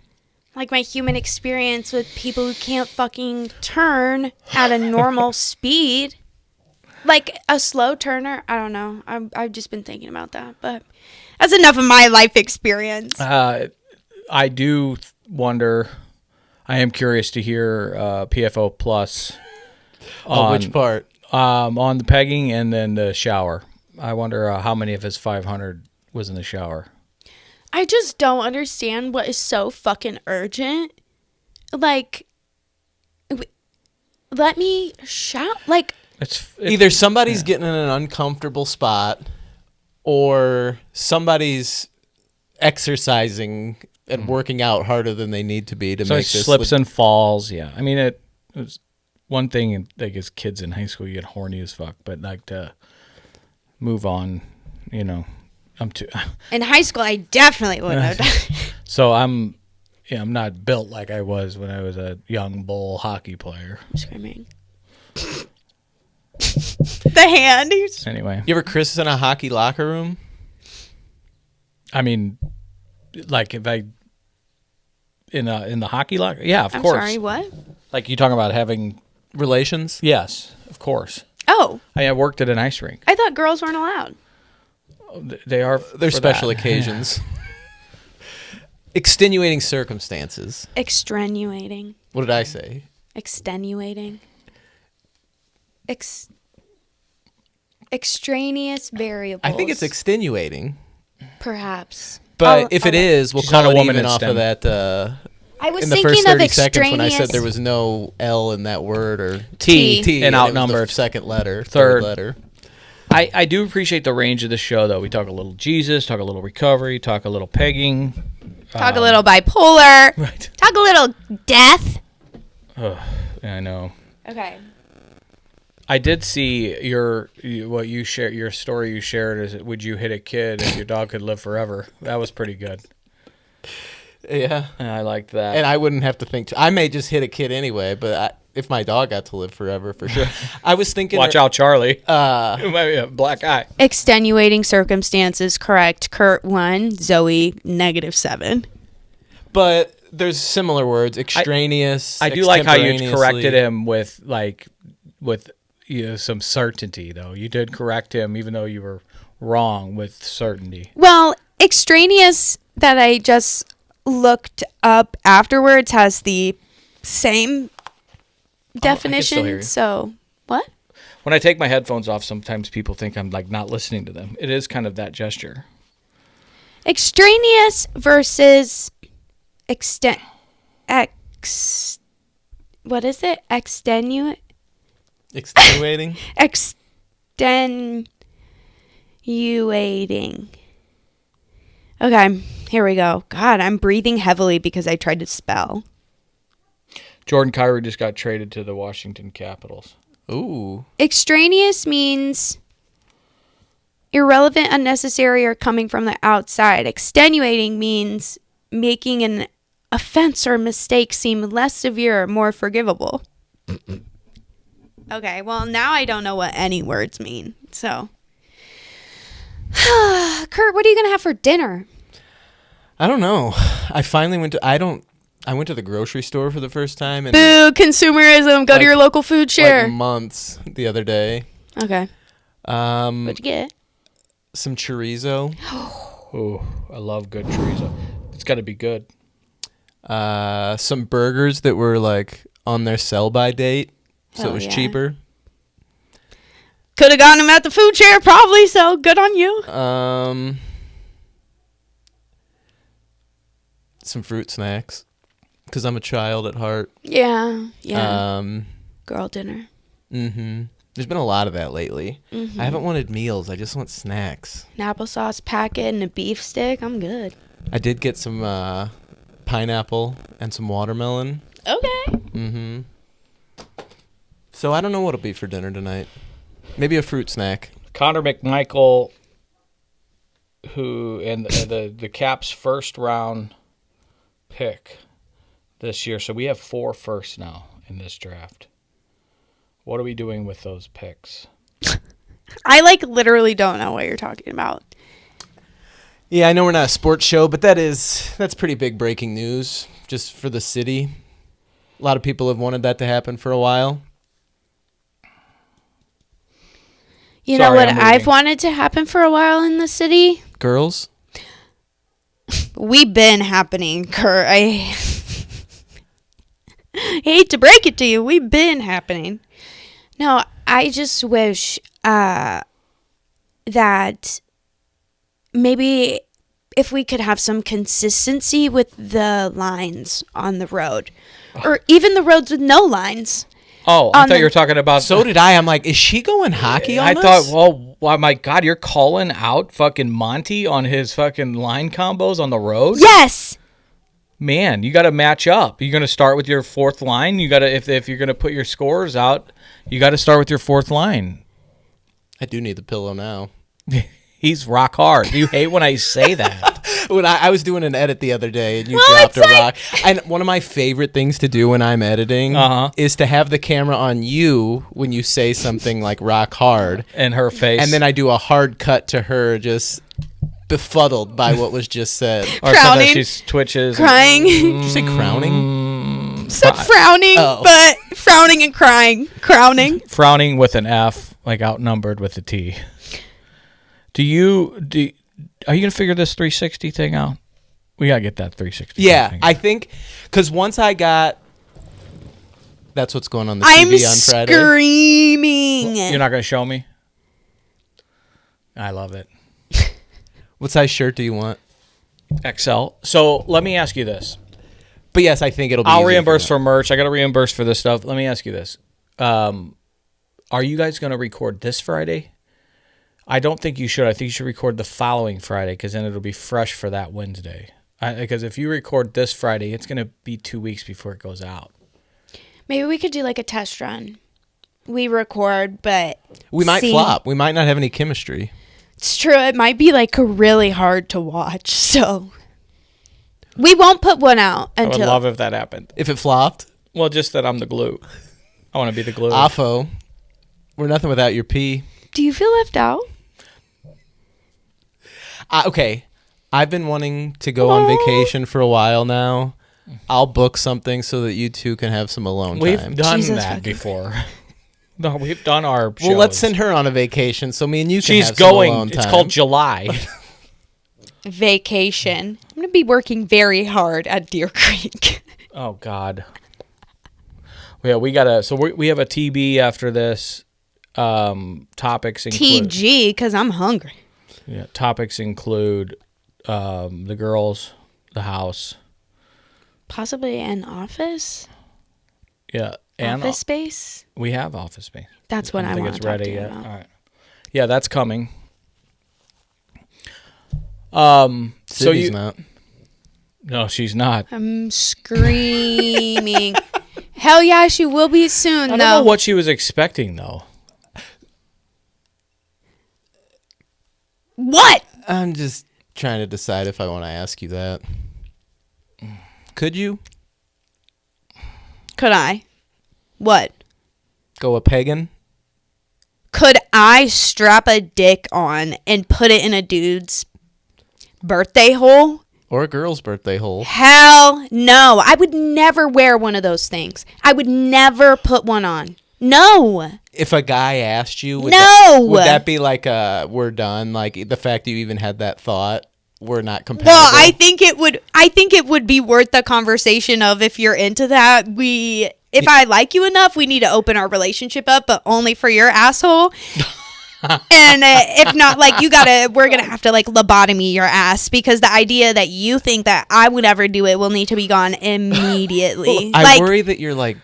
Like my human experience with people who can't fucking turn at a normal speed. Like a slow turner. I don't know. I've just been thinking about that. But that's enough of my life experience. I do wonder. I am curious to hear PFO plus. On which part? On the pegging and then the shower. I wonder how many of his 500 was in the shower. I just don't understand what is so fucking urgent. Like let me shout. Like, It's Either somebody's getting in an uncomfortable spot, or somebody's exercising and working out harder than they need to be to so make it this. slips and falls. Yeah, I mean it was one thing. Like as kids in high school, you get horny as fuck, but like to move on, I'm too. in high school, I definitely would have. So I'm not built like I was when I was a young bull hockey player. Screaming. The hand. Anyway, You ever Chris in a hockey locker room? I mean, like if I in the hockey locker, yeah, of I'm course. sorry, what? Like you talking about having Relations? yes, of course. Oh, I worked at an ice rink. I thought girls weren't allowed. They are. They're for special that. occasions. Extenuating circumstances. Extenuating. What did I say? Extenuating. Extraneous variables. I think it's extenuating. perhaps. But if it is, we'll She's call not a it woman even in off STEM. of that. I was In the thinking first of 30 extraneous. seconds when I said there was no L in that word or T. and it was outnumbered. the second letter, Third. letter. I do appreciate the range of the show, though. We talk a little Jesus, talk a little recovery, talk a little pegging. Talk a little bipolar. Right. Talk a little death. I know. Okay. I did see your story you shared is would you hit a kid if your dog could live forever? That was pretty good. Yeah. I liked that. And I wouldn't have to think. I may just hit a kid anyway, but if my dog got to live forever, for sure. I was thinking. Watch out, Charlie. It might be a black eye. Extenuating circumstances, correct. Kurt 1, Zoe -7. But there's similar words. Extraneous. I do like how you extemporaneously. corrected him with some certainty, though. You did correct him, even though you were wrong with certainty. Well, extraneous that I just looked up afterwards has the same definition. still hear you. So, what? When I take my headphones off, sometimes people think I'm like not listening to them. It is kind of that gesture. Extraneous versus what is it? Extenuating. Extenuating. Okay, here we go. God, I'm breathing heavily because I tried to spell. Jordan Kyrie just got traded to the Washington Capitals. Ooh. Extraneous means irrelevant, unnecessary, or coming from the outside. Extenuating means making an offense or mistake seem less severe or more forgivable. Okay, well, now I don't know what any words mean. So, Kurt, what are you going to have for dinner? I don't know. I finally went to. I went to the grocery store for the first time in Boo, consumerism. Go to your local food share. like months the other day. Okay. What'd you get? Some chorizo. Oh, I love good chorizo. It's got to be good. Some burgers that were like on their sell-by date, so Hell it was yeah. cheaper. Could have gotten them at the food share, probably, so good on you. Some fruit snacks, because I'm a child at heart. Yeah. Girl dinner. Mm-hmm. There's been a lot of that lately. Mm-hmm. I haven't wanted meals. I just want snacks. An applesauce packet and a beef stick. I'm good. I did get some pineapple and some watermelon. Okay. Mm-hmm. So I don't know what'll be for dinner tonight. Maybe a fruit snack. Connor McMichael, who and the Caps first round pick this year. So we have 4 firsts now in this draft. What are we doing with those picks? I literally don't know what you're talking about. Yeah, I know we're not a sports show, but that's pretty big breaking news just for the city. A lot of people have wanted that to happen for a while. You Sorry, know what I'm I've leaving. wanted to happen for a while in the city? Girls? We've been happening, Kurt. I hate to break it to you. We've been happening. No, I just wish that maybe if we could have some consistency with the lines on the road, or even the roads with no lines. Oh, I On thought the- you were talking about. So did I. I'm like, is she going hockey on I this? thought, well, my God, you're calling out fucking Monty on his fucking line combos on the road? Yes. Man, you got to match up. You're going to start with your fourth line. You got to, if you're going to put your scores out, you got to start with your fourth line. I do need the pillow now. He's rock hard. You hate when I say that. When I was doing an edit the other day and you Well, dropped a it's like- rock. And one of my favorite things to do when I'm editing is to have the camera on you when you say something like rock hard. In her face. And then I do a hard cut to her just befuddled by what was just said. Or Crowning. sometimes she twitches. Crying. Did you say crowning? Said frowning, Oh. but frowning and crying. Crowning. Frowning with an F, like outnumbered with a T. Are you going to figure this 360 thing out? We got to get that 360 Yeah, thing. I think because once I got... That's what's going on the I'm TV on Friday. screaming. You're not going to show me? I love it. What size shirt do you want? XL. So let me ask you this. But yes, I think it'll be I'll easier reimburse that. for merch. I got to reimburse for this stuff. Let me ask you this. Are you guys going to record this Friday? I don't think you should. I think you should record the following Friday because then it'll be fresh for that Wednesday. Because if you record this Friday, it's going to be 2 weeks before it goes out. Maybe we could do like a test run. We record, but We might see. flop. We might not have any chemistry. It's true. It might be like really hard to watch. So we won't put one out I would until love if that happened. If it flopped, Well, just that I'm the glue. I want to be the glue. AFO, we're nothing without your pee. Do you feel left out? Okay, I've been wanting to go on vacation for a while now. I'll book something so that you two can have some alone We've time. done Jesus that fucking before. No, we've done our shows. Well, let's send her on a vacation so me and you can She's have some going. alone It's time. called July. Vacation. I'm going to be working very hard at Deer Creek. Oh God. Yeah, we gotta. So we have a TB after this. Topics include. TG, because I'm hungry. Yeah, topics include the girls, the house. Possibly an office? Yeah, and Office space? we have office space. That's what I don't think want it's to talk to ready you yet. about. All right. Yeah, that's coming. So Sydney's you? not. No, she's not. I'm screaming. Hell yeah, she will be soon, I don't though. know what she was expecting though. What? I'm just trying to decide if I want to ask you that. Could you Could I? What? go a pagan? Could I strap a dick on and put it in a dude's birthday hole? Or a girl's birthday hole? Hell no. I would never wear one of those things. I would never put one on. No. If a guy asked you, would No. that be like we're done? Like the fact that you even had that thought, we're not compatible? Well, I think it would be worth the conversation of if you're into that. If I like you enough, we need to open our relationship up, but only for your asshole. And if not, like we're gonna have to like lobotomy your ass because the idea that you think that I would ever do it will need to be gone immediately. I worry that you're like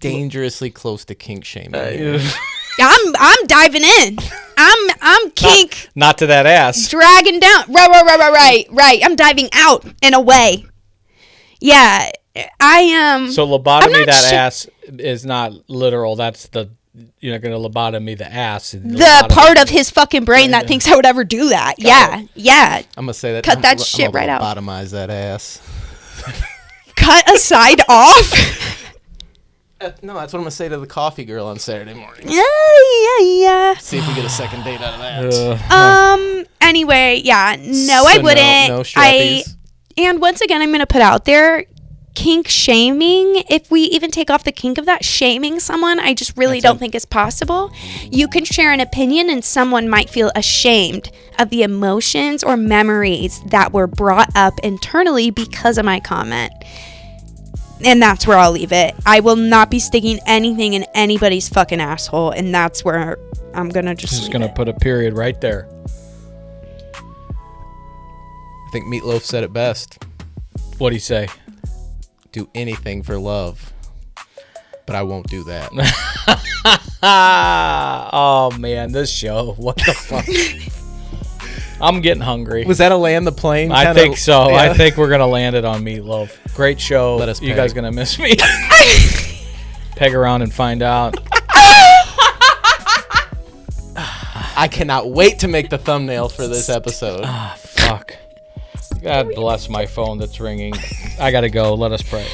dangerously close to kink shaming. I'm diving in. I'm kink Not to that ass. dragging down. Right. I'm diving out and away. Yeah, I am. So I'm lobotomy not that su- ass is not literal. That's you're not gonna lobotomy the ass. The part of his fucking brain that thinks I would ever do that. Yeah. I'm gonna say that. Cut that I'm shit gonna right out. Lobotomize that ass. Cut a side off. No, that's what I'm gonna say to the coffee girl on Saturday morning. Yeah. See if we get a second date out of that. Anyway, yeah. No, So I wouldn't. No strappies. And once again, I'm gonna put out there. Kink shaming, if we even take off the kink of that, shaming someone, I just really don't think is possible. You can share an opinion and someone might feel ashamed of the emotions or memories that were brought up internally because of my comment. And that's where I'll leave it. I will not be sticking anything in anybody's fucking asshole, and that's where I'm gonna just leave gonna it. put a period right there. I think Meatloaf said it best. What'd he say? Do anything for love. but I won't do that. Oh man, this show. What the fuck? I'm getting hungry. Was that a land the plane? I think so. I think we're gonna land it on Meatloaf. Great show. Let us You peg. guys gonna miss me? Peg around and find out. I cannot wait to make the thumbnail for this episode. Ah, fuck. God bless my phone that's ringing. I gotta go. Let us pray.